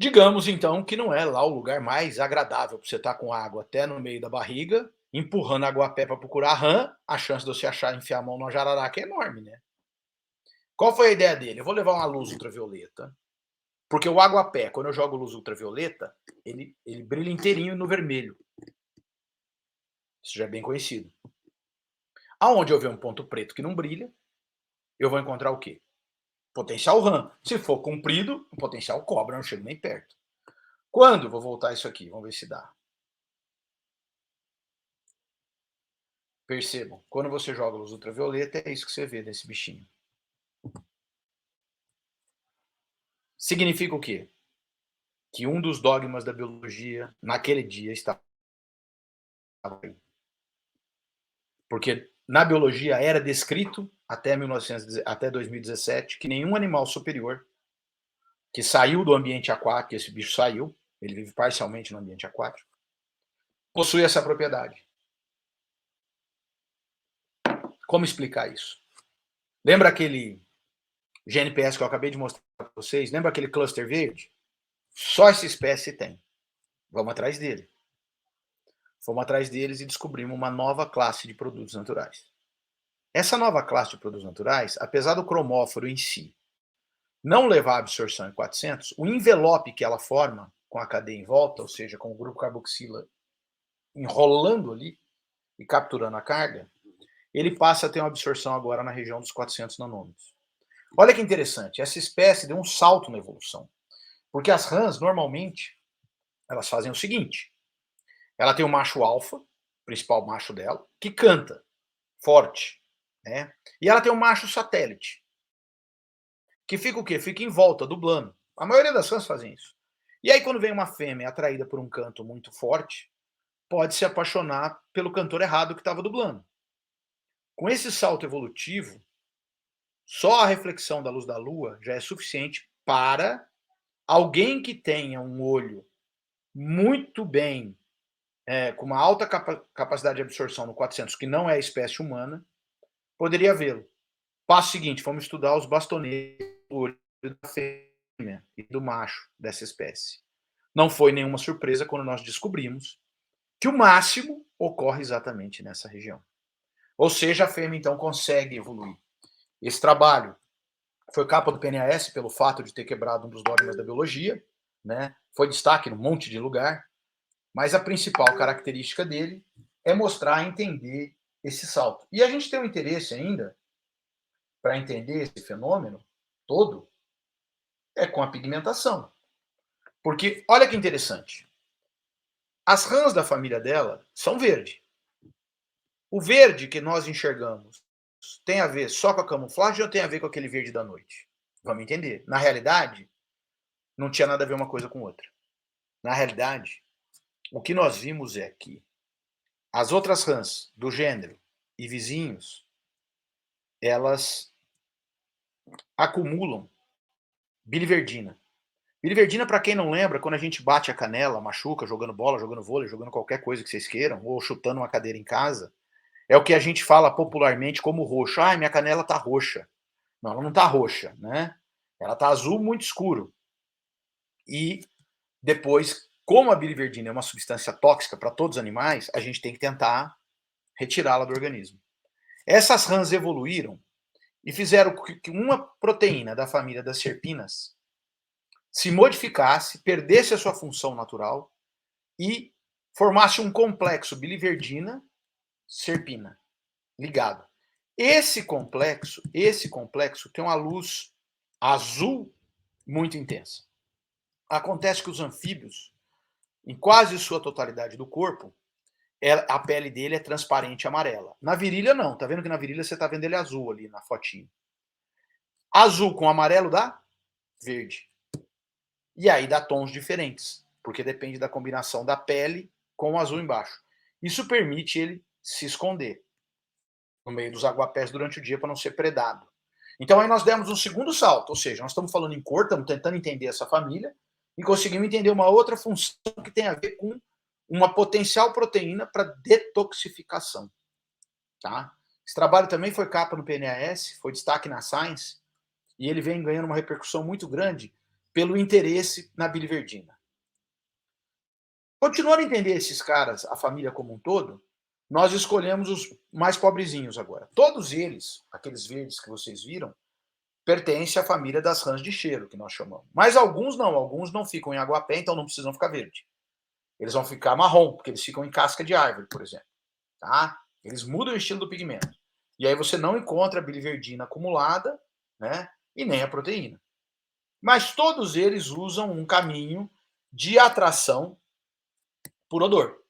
Digamos, então, que não é lá o lugar mais agradável para você estar com água até no meio da barriga, empurrando água a pé para procurar rã, a chance de você achar enfiar a mão numa jararaca é enorme, né? Qual foi a ideia dele? Eu vou levar uma luz ultravioleta, porque o água-pé, quando eu jogo luz ultravioleta, ele brilha inteirinho no vermelho. Isso já é bem conhecido. Aonde eu ver um ponto preto que não brilha, eu vou encontrar o quê? Potencial RAM. Se for comprido, o potencial cobra, não chego nem perto. Quando? Vou voltar isso aqui, vamos ver se dá. Percebam, quando você joga luz ultravioleta, é isso que você vê desse bichinho. Significa o quê? Que um dos dogmas da biologia, naquele dia, estava aí. Porque na biologia era descrito, até 2017, que nenhum animal superior que saiu do ambiente aquático, esse bicho saiu, ele vive parcialmente no ambiente aquático, possui essa propriedade. Como explicar isso? Lembra aquele GNPS que eu acabei de mostrar para vocês? Lembra aquele cluster verde? Só essa espécie tem. Vamos atrás dele. Fomos atrás deles e descobrimos uma nova classe de produtos naturais. Essa nova classe de produtos naturais, apesar do cromóforo em si não levar a absorção em 400, o envelope que ela forma com a cadeia em volta, ou seja, com o grupo carboxila enrolando ali e capturando a carga, ele passa a ter uma absorção agora na região dos 400 nanômetros. Olha que interessante, essa espécie deu um salto na evolução, porque as rãs, normalmente, elas fazem o seguinte, ela tem o macho alfa, principal macho dela, que canta forte, né? E ela tem um macho satélite, que fica o quê? Fica em volta, dublando. A maioria das rãs fazem isso. E aí, quando vem uma fêmea atraída por um canto muito forte, pode se apaixonar pelo cantor errado que estava dublando. Com esse salto evolutivo, só a reflexão da luz da lua já é suficiente para alguém que tenha um olho muito bem, com uma alta capacidade de absorção no 400, que não é a espécie humana, poderia vê-lo. Passo seguinte, vamos estudar os bastonetes do olho da fêmea e do macho dessa espécie. Não foi nenhuma surpresa quando nós descobrimos que o máximo ocorre exatamente nessa região. Ou seja, a fêmea então consegue evoluir. Esse trabalho foi capa do PNAS pelo fato de ter quebrado um dos dogmas da biologia, né? Foi destaque num monte de lugar, mas a principal característica dele é mostrar, entender esse salto. E a gente tem um interesse ainda para entender esse fenômeno todo é com a pigmentação. Porque olha que interessante. As rãs da família dela são verde. O verde que nós enxergamos tem a ver só com a camuflagem ou tem a ver com aquele verde da noite? Vamos entender. Na realidade, não tinha nada a ver uma coisa com outra. Na realidade, o que nós vimos é que as outras rãs do gênero e vizinhos, elas acumulam biliverdina. Biliverdina, para quem não lembra, quando a gente bate a canela, machuca, jogando bola, jogando vôlei, jogando qualquer coisa que vocês queiram, ou chutando uma cadeira em casa, é o que a gente fala popularmente como roxo. Ah, minha canela tá roxa. Não, ela não tá roxa, né? Ela tá azul muito escuro. E depois, como a biliverdina é uma substância tóxica para todos os animais, a gente tem que tentar retirá-la do organismo. Essas rãs evoluíram e fizeram que uma proteína da família das serpinas se modificasse, perdesse a sua função natural e formasse um complexo biliverdina-serpina ligado. Esse complexo tem uma luz azul muito intensa. Acontece que os anfíbios, em quase sua totalidade do corpo, a pele dele é transparente amarela. Na virilha, não. Tá vendo que na virilha você tá vendo ele azul ali na fotinho. Azul com amarelo dá verde. E aí dá tons diferentes, porque depende da combinação da pele com o azul embaixo. Isso permite ele se esconder no meio dos aguapés durante o dia para não ser predado. Então aí nós demos um segundo salto, ou seja, nós estamos falando em cor, estamos tentando entender essa família e conseguimos entender uma outra função que tem a ver com uma potencial proteína para detoxificação. Tá? Esse trabalho também foi capa no PNAS, foi destaque na Science, e ele vem ganhando uma repercussão muito grande, pelo interesse na biliverdina. Continuando a entender esses caras, a família como um todo, nós escolhemos os mais pobrezinhos agora. Todos eles, aqueles verdes que vocês viram, pertencem à família das rãs de cheiro, que nós chamamos. Mas alguns não ficam em aguapé, então não precisam ficar verde. Eles vão ficar marrom, porque eles ficam em casca de árvore, por exemplo. Tá? Eles mudam o estilo do pigmento. E aí você não encontra a biliverdina acumulada, né? E nem a proteína. Mas todos eles usam um caminho de atração por odor.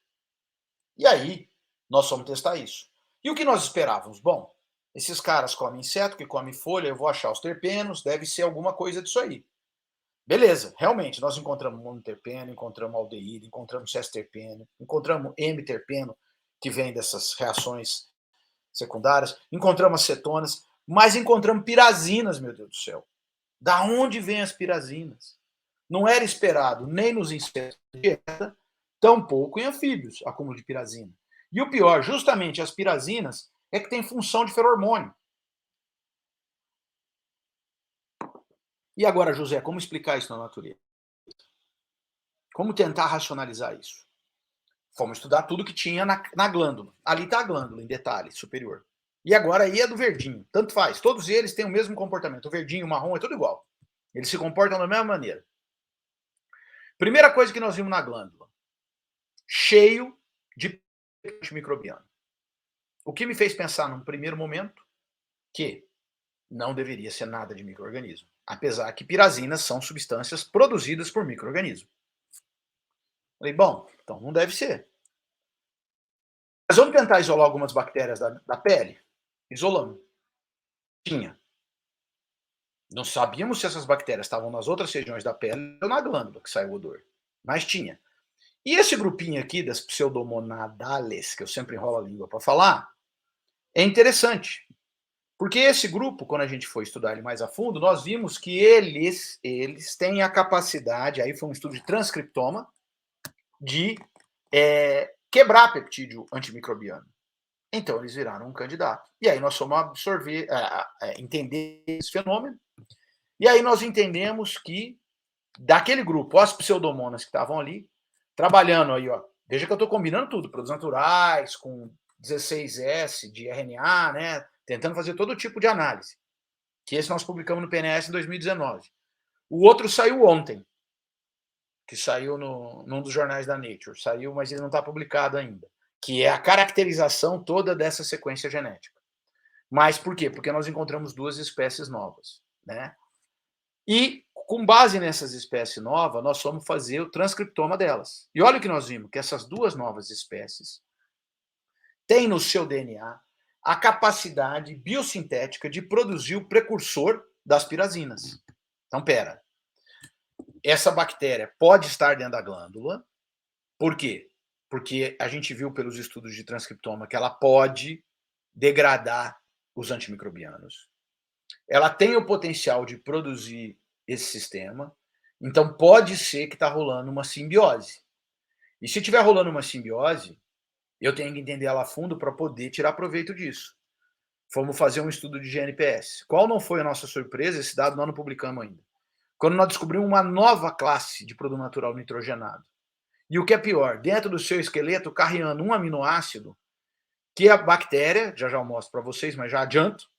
E aí, nós fomos testar isso. E o que nós esperávamos? Bom, esses caras comem inseto, que comem folha, eu vou achar os terpenos, deve ser alguma coisa disso aí. Beleza, realmente, nós encontramos monoterpeno, encontramos aldeído, encontramos cis-terpeno, encontramos M-terpeno, que vem dessas reações secundárias, encontramos acetonas, mas encontramos pirazinas, meu Deus do céu. Da onde vêm as pirazinas? Não era esperado nem nos insetos de dieta, tampouco em anfíbios, acúmulo de pirazina. E o pior, justamente as pirazinas, é que tem função de feromônio. E agora, José, como explicar isso na natureza? Como tentar racionalizar isso? Fomos estudar tudo que tinha na glândula. Ali está a glândula, em detalhe, superior. E agora aí é do verdinho. Tanto faz. Todos eles têm o mesmo comportamento. O verdinho, o marrom, é tudo igual. Eles se comportam da mesma maneira. Primeira coisa que nós vimos na glândula. Cheio de microbiano. O que me fez pensar num primeiro momento que não deveria ser nada de micro-organismo. Apesar que pirazinas são substâncias produzidas por micro-organismo. Falei, bom, então não deve ser. Mas vamos tentar isolar algumas bactérias da pele? Isolamos. Tinha. Não sabíamos se essas bactérias estavam nas outras regiões da pele ou na glândula que saiu o odor. Mas tinha. E esse grupinho aqui das pseudomonadales, que eu sempre enrolo a língua para falar, é interessante. Porque esse grupo, quando a gente foi estudar ele mais a fundo, nós vimos que eles têm a capacidade, aí foi um estudo de transcriptoma, de quebrar peptídeo antimicrobiano. Então, eles viraram um candidato. E aí nós fomos absorver, entender esse fenômeno. E aí nós entendemos que, daquele grupo, as pseudomonas que estavam ali, trabalhando aí, ó, veja que eu estou combinando tudo, produtos naturais, com 16S de RNA, né, tentando fazer todo tipo de análise. Que esse nós publicamos no PNS em 2019. O outro saiu ontem, que saiu num dos jornais da Nature. Saiu, mas ele não está publicado ainda. Que é a caracterização toda dessa sequência genética. Mas por quê? Porque nós encontramos duas espécies novas, né? E, com base nessas espécies novas, nós fomos fazer o transcriptoma delas. E olha o que nós vimos, que essas duas novas espécies têm no seu DNA a capacidade biosintética de produzir o precursor das pirazinas. Então, pera. Essa bactéria pode estar dentro da glândula. Por quê? Porque a gente viu pelos estudos de transcriptoma que ela pode degradar os antimicrobianos. Ela tem o potencial de produzir esse sistema. Então, pode ser que está rolando uma simbiose. E se estiver rolando uma simbiose, eu tenho que entender ela a fundo para poder tirar proveito disso. Fomos fazer um estudo de GNPS. Qual não foi a nossa surpresa? Esse dado nós não publicamos ainda. Quando nós descobrimos uma nova classe de produto natural nitrogenado. E o que é pior, dentro do seu esqueleto, carregando um aminoácido que a bactéria, já eu mostro para vocês, mas já adianto,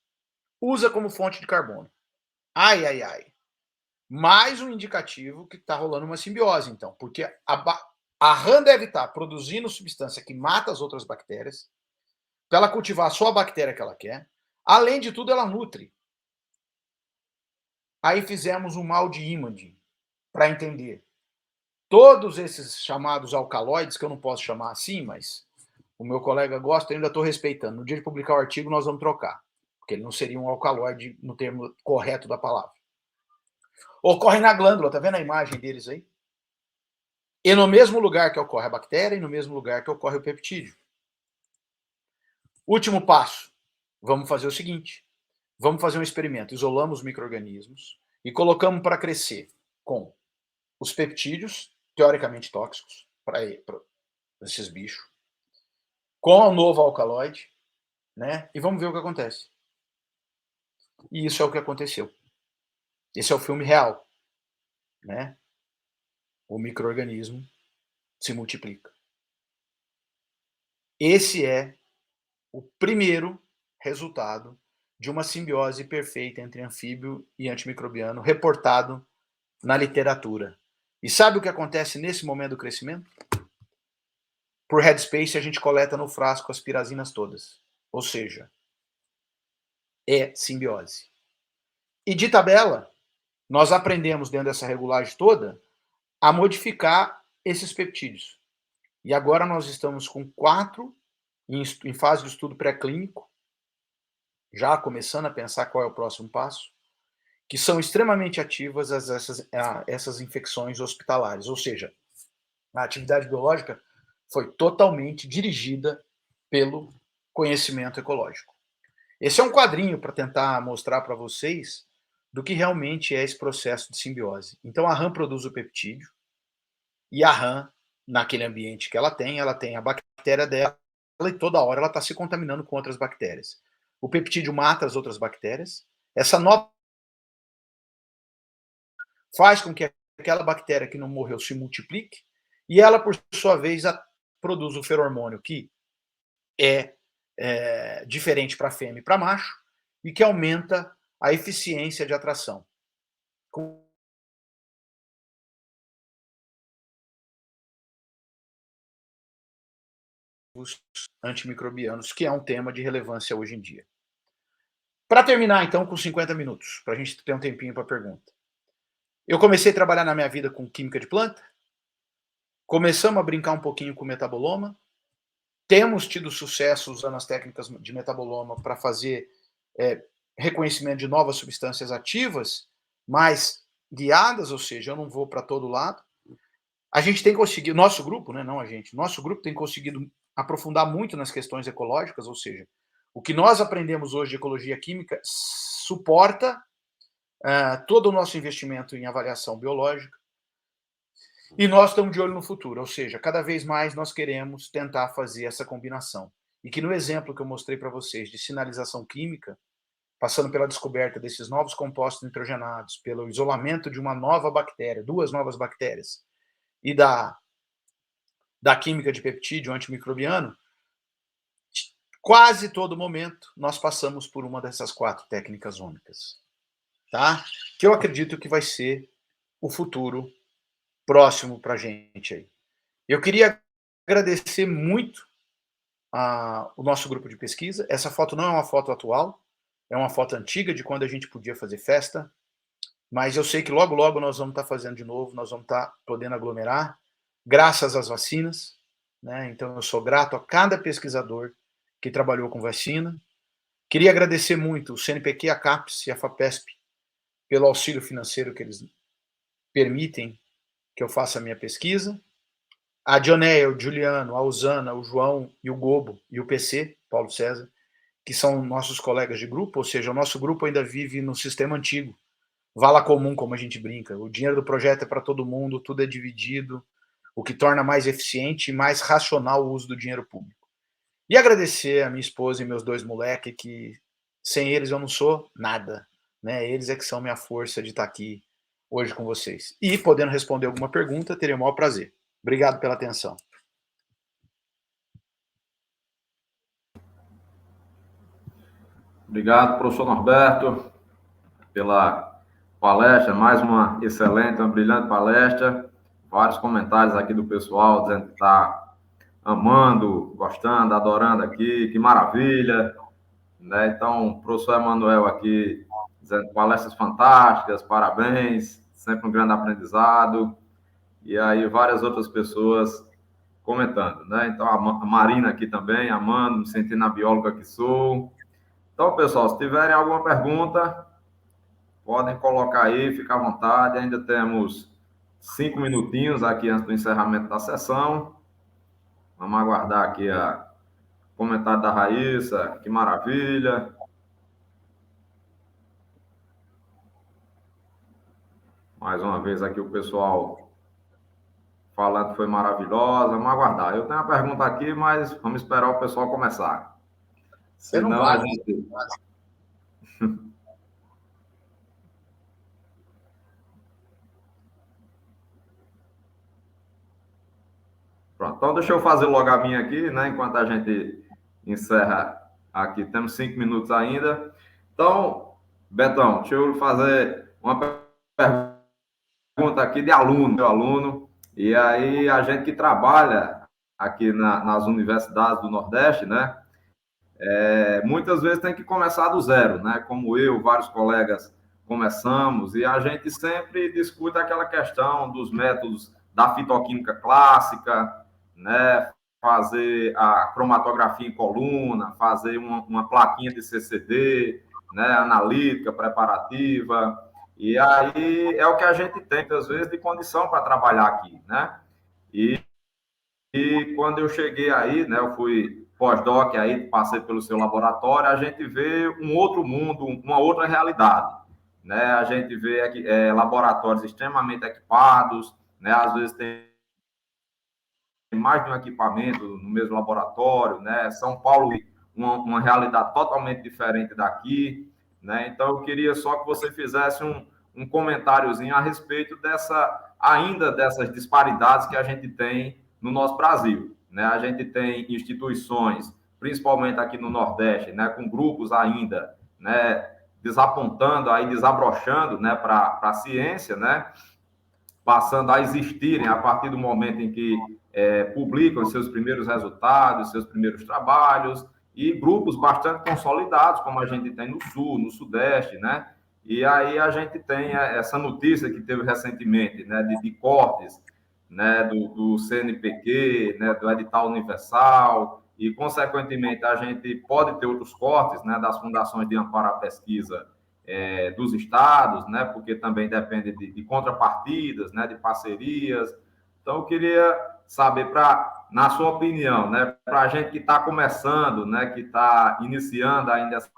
usa como fonte de carbono. Ai, ai, ai. Mais um indicativo que está rolando uma simbiose, então, porque a rã deve estar produzindo substância que mata as outras bactérias, para ela cultivar só a bactéria que ela quer. Além de tudo, ela nutre. Aí fizemos um mal de imaging para entender. Todos esses chamados alcaloides, que eu não posso chamar assim, mas o meu colega gosta, eu ainda estou respeitando. No dia de publicar o artigo, nós vamos trocar, porque ele não seria um alcaloide no termo correto da palavra. Ocorre na glândula, tá vendo a imagem deles aí? E no mesmo lugar que ocorre a bactéria e no mesmo lugar que ocorre o peptídeo. Último passo. Vamos fazer o seguinte. Vamos fazer um experimento. Isolamos os micro-organismos e colocamos para crescer com os peptídeos, teoricamente tóxicos, para esses bichos, com o novo alcaloide, né? E vamos ver o que acontece. E isso é o que aconteceu. Esse é o filme real. né, o micro-organismo se multiplica. Esse é o primeiro resultado de uma simbiose perfeita entre anfíbio e antimicrobiano reportado na literatura. E sabe o que acontece nesse momento do crescimento? Por headspace, a gente coleta no frasco as pirazinas todas. Ou seja, é simbiose. E de tabela, nós aprendemos dentro dessa regulagem toda a modificar esses peptídeos. E agora nós estamos com 4 em fase de estudo pré-clínico, já começando a pensar qual é o próximo passo, que são extremamente ativas a essas infecções hospitalares. Ou seja, a atividade biológica foi totalmente dirigida pelo conhecimento ecológico. Esse é um quadrinho para tentar mostrar para vocês do que realmente é esse processo de simbiose. Então, a rã produz o peptídeo, e a rã, naquele ambiente que ela tem a bactéria dela, e toda hora ela está se contaminando com outras bactérias. O peptídeo mata as outras bactérias, essa nova faz com que aquela bactéria que não morreu se multiplique, e ela, por sua vez, produz o feromônio, que é diferente para fêmea e para macho, e que aumenta a eficiência de atração. Com os antimicrobianos, que é um tema de relevância hoje em dia. Para terminar, então, com 50 minutos, para a gente ter um tempinho para pergunta. Eu comecei a trabalhar na minha vida com química de planta, começamos a brincar um pouquinho com metaboloma, temos tido sucesso usando as técnicas de metaboloma para fazer reconhecimento de novas substâncias ativas, mas guiadas, ou seja, eu não vou para todo lado. A gente tem conseguido, nosso grupo, né, não a gente, nosso grupo tem conseguido aprofundar muito nas questões ecológicas, ou seja, o que nós aprendemos hoje de ecologia química suporta todo o nosso investimento em avaliação biológica, e nós estamos de olho no futuro, ou seja, cada vez mais nós queremos tentar fazer essa combinação. E que no exemplo que eu mostrei para vocês de sinalização química, passando pela descoberta desses novos compostos nitrogenados, pelo isolamento de uma nova bactéria, 2 novas bactérias, e da química de peptídeo antimicrobiano, quase todo momento nós passamos por uma dessas 4 técnicas únicas, tá? Que eu acredito que vai ser o futuro próximo para a gente aí. Eu queria agradecer muito o nosso grupo de pesquisa. Essa foto não é uma foto atual, é uma foto antiga de quando a gente podia fazer festa, mas eu sei que logo, logo nós vamos estar fazendo de novo, nós vamos estar podendo aglomerar, graças às vacinas, né? Então eu sou grato a cada pesquisador que trabalhou com vacina. Queria agradecer muito o CNPq, a CAPES e a FAPESP pelo auxílio financeiro que eles permitem que eu faça a minha pesquisa. A Dionéia, o Juliano, a Usana, o João e o Gobo e o PC, Paulo César, que são nossos colegas de grupo, ou seja, o nosso grupo ainda vive no sistema antigo, vala comum, como a gente brinca. O dinheiro do projeto é para todo mundo, tudo é dividido, o que torna mais eficiente e mais racional o uso do dinheiro público. E agradecer a minha esposa e meus 2 moleques, que sem eles eu não sou nada, né? Eles é que são minha força de estar aqui hoje com vocês. E podendo responder alguma pergunta, teria o maior prazer. Obrigado pela atenção.
Obrigado, professor Norberto, pela palestra, mais uma excelente, uma brilhante palestra. Vários comentários aqui do pessoal dizendo que está amando, gostando, adorando aqui, que maravilha, né? Então, o professor Emanuel aqui dizendo palestras fantásticas, parabéns, sempre um grande aprendizado. E aí várias outras pessoas comentando, né? Então, a Marina aqui também, amando, me sentindo a bióloga que sou. Então, pessoal, se tiverem alguma pergunta, podem colocar aí, fica à vontade. Ainda temos 5 minutinhos aqui antes do encerramento da sessão. Vamos aguardar aqui o comentário da Raíssa. Que maravilha. Mais uma vez aqui o pessoal falando que foi maravilhosa. Vamos aguardar. Eu tenho uma pergunta aqui, mas vamos esperar o pessoal começar. Senão a gente... Pronto, então deixa eu fazer logo a minha aqui, né? Enquanto a gente encerra aqui, temos 5 minutos ainda. Então, Betão, deixa eu fazer uma pergunta aqui de aluno, meu aluno. E aí, a gente que trabalha aqui nas universidades do Nordeste, né? Muitas vezes tem que começar do zero, né? Como eu, vários colegas começamos, e a gente sempre discute aquela questão dos métodos da fitoquímica clássica, né? Fazer a cromatografia em coluna, fazer uma plaquinha de CCD, né? Analítica, preparativa, e aí é o que a gente tem, muitas vezes, de condição para trabalhar aqui, né? E quando eu cheguei aí, né, eu fui pós-doc aí, passei pelo seu laboratório, a gente vê um outro mundo, uma outra realidade, né? A gente vê laboratórios extremamente equipados, né? Às vezes tem mais de um equipamento no mesmo laboratório, né? São Paulo, uma realidade totalmente diferente daqui, né? Então, eu queria só que você fizesse um comentáriozinho a respeito dessas disparidades que a gente tem no nosso Brasil, né? A gente tem instituições, principalmente aqui no Nordeste, né? Com grupos ainda, né? Desapontando, aí desabrochando, né? Para a ciência, né? Passando a existirem a partir do momento em que publicam seus primeiros resultados, seus primeiros trabalhos, e grupos bastante consolidados, como a gente tem no Sul, no Sudeste, né? E aí a gente tem essa notícia que teve recentemente, né, de cortes, né, do CNPq, né, do edital universal, e, consequentemente, a gente pode ter outros cortes, né, das fundações de amparo à pesquisa dos estados, né, porque também depende de contrapartidas, né, de parcerias. Então, eu queria saber, na sua opinião, né, para a gente que está começando, né, que está iniciando ainda essa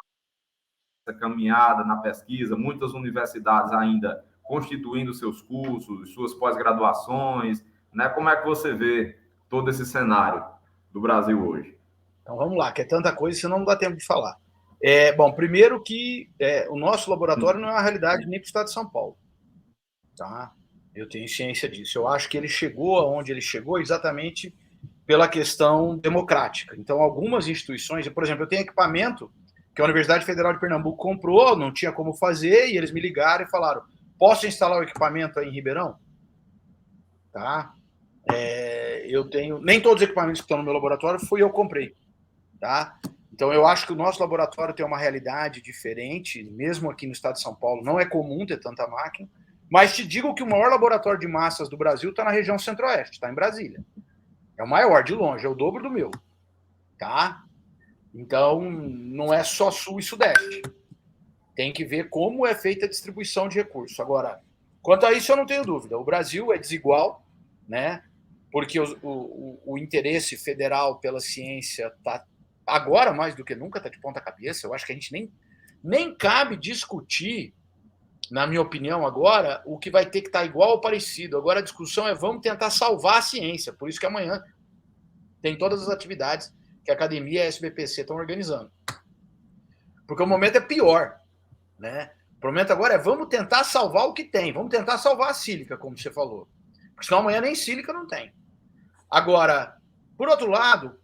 caminhada na pesquisa, muitas universidades ainda constituindo seus cursos, suas pós-graduações, né, como é que você vê todo esse cenário do Brasil hoje?
Então vamos lá, que é tanta coisa, senão não dá tempo de falar. Bom, primeiro que o nosso laboratório não é uma realidade nem para o estado de São Paulo. Tá? Eu tenho ciência disso. Eu acho que ele chegou aonde ele chegou exatamente pela questão democrática. Então, algumas instituições, por exemplo, eu tenho equipamento que a Universidade Federal de Pernambuco comprou, não tinha como fazer, e eles me ligaram e falaram: posso instalar o equipamento aí em Ribeirão? Tá? Eu tenho. Nem todos os equipamentos que estão no meu laboratório fui eu que comprei. Tá? Então, eu acho que o nosso laboratório tem uma realidade diferente, mesmo aqui no estado de São Paulo, não é comum ter tanta máquina, mas te digo que o maior laboratório de massas do Brasil está na região centro-oeste, está em Brasília. É o maior, de longe, é o dobro do meu. Tá? Então, não é só sul e sudeste. Tem que ver como é feita a distribuição de recursos. Agora, quanto a isso, eu não tenho dúvida. O Brasil é desigual, né? Porque o interesse federal pela ciência está, agora mais do que nunca, está de ponta cabeça. Eu acho que a gente nem cabe discutir, na minha opinião, agora, o que vai ter que estar igual ou parecido. Agora a discussão é: vamos tentar salvar a ciência. Por isso que amanhã tem todas as atividades que a academia e a SBPC estão organizando. Porque o momento é pior, né? O momento agora é: vamos tentar salvar o que tem. Vamos tentar salvar a sílica, como você falou. Porque senão amanhã nem sílica não tem. Agora, por outro lado,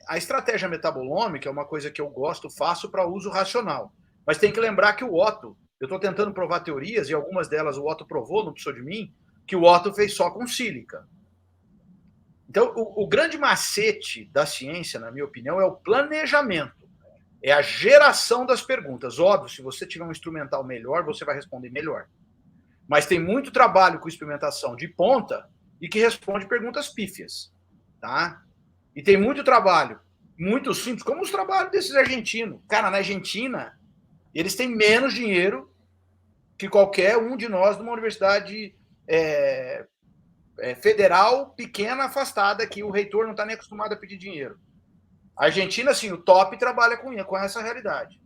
a estratégia metabolômica é uma coisa que eu gosto, faço para uso racional. Mas tem que lembrar que o Otto, eu estou tentando provar teorias, e algumas delas o Otto provou, não precisou de mim, que o Otto fez só com sílica. Então, o grande macete da ciência, na minha opinião, é o planejamento. É a geração das perguntas. Óbvio, se você tiver um instrumental melhor, você vai responder melhor. Mas tem muito trabalho com experimentação de ponta e que responde perguntas pífias. Tá? E tem muito trabalho, muito simples, como os trabalhos desses argentinos. Cara, na Argentina, eles têm menos dinheiro que qualquer um de nós numa universidade federal, pequena, afastada, que o reitor não está nem acostumado a pedir dinheiro. A Argentina, assim, o top trabalha com essa realidade.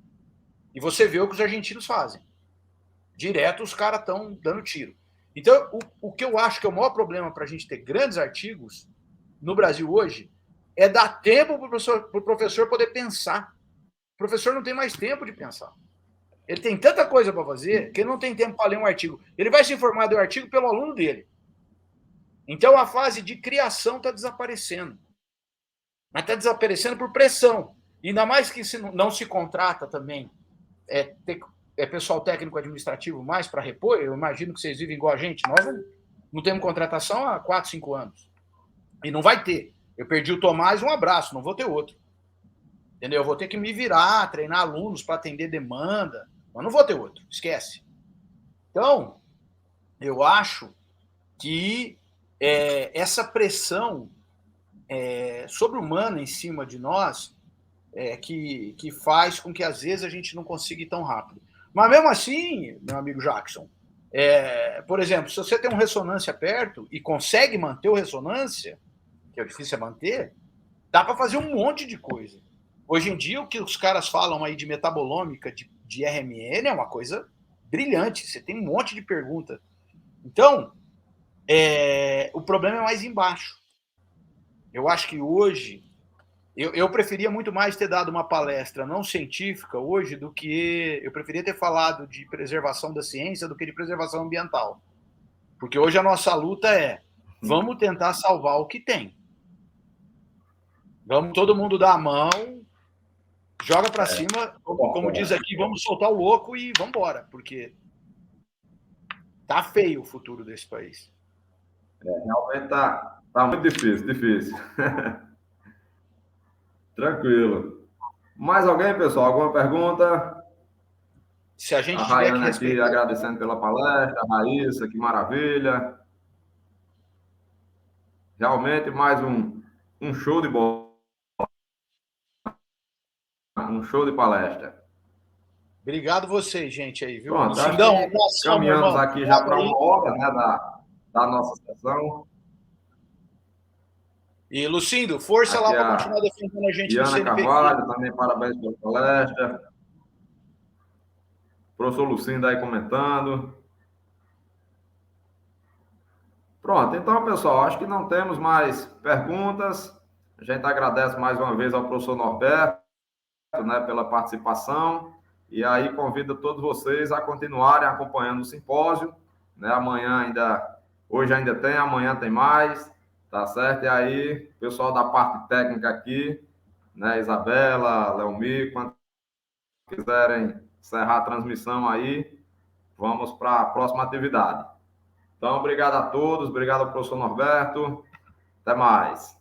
E você vê o que os argentinos fazem. Direto os caras estão dando tiro. Então, o que eu acho que é o maior problema para a gente ter grandes artigos no Brasil hoje é dar tempo para o professor poder pensar. O professor não tem mais tempo de pensar. Ele tem tanta coisa para fazer que ele não tem tempo para ler um artigo. Ele vai se informar do artigo pelo aluno dele. Então, a fase de criação está desaparecendo. Mas está desaparecendo por pressão. Ainda mais que não se contrata também pessoal técnico administrativo mais para repor. Eu imagino que vocês vivem igual a gente. Nós não temos contratação há 4, 5 anos. E não vai ter. Eu perdi o Tomás, um abraço, não vou ter outro. Entendeu? Eu vou ter que me virar, treinar alunos para atender demanda, mas não vou ter outro, esquece. Então, eu acho que essa pressão sobre-humana em cima de nós que faz com que, às vezes, a gente não consiga ir tão rápido. Mas, mesmo assim, meu amigo Jackson, por exemplo, se você tem um ressonância perto e consegue manter o ressonância, que é difícil manter, dá para fazer um monte de coisa. Hoje em dia, o que os caras falam aí de metabolômica, de RMN, é uma coisa brilhante. Você tem um monte de pergunta. Então, o problema é mais embaixo. Eu acho que hoje, eu preferia muito mais ter dado uma palestra não científica hoje do que eu preferia ter falado de preservação da ciência do que de preservação ambiental. Porque hoje a nossa luta vamos tentar salvar o que tem. Vamos todo mundo dar a mão, joga para cima, como diz aqui, vamos soltar o louco e vamos embora, porque tá feio o futuro desse país.
Realmente tá muito difícil. Tranquilo. Mais alguém, pessoal? Alguma pergunta?
Se a gente tiver que respeitar...
aqui agradecendo pela palestra, a Raíssa, que maravilha. Realmente mais um show de bola. Um show de palestra.
Obrigado vocês, gente, aí, viu?
Pronto, acho que caminhamos aqui já para 1 hora, né, da nossa sessão.
E, Lucindo, força aqui lá para continuar defendendo a gente
Diana no CNPq. Carvalho, também parabéns pela palestra. Professor Lucindo aí comentando. Pronto, então, pessoal, acho que não temos mais perguntas. A gente agradece mais uma vez ao professor Norberto, né, pela participação. E aí convido todos vocês a continuarem acompanhando o simpósio, né? Hoje ainda tem, amanhã tem mais, tá certo? E aí, o pessoal da parte técnica aqui, né, Isabela, Leomir, quando quiserem encerrar a transmissão aí, vamos para a próxima atividade. Então, obrigado a todos, obrigado ao professor Norberto, até mais.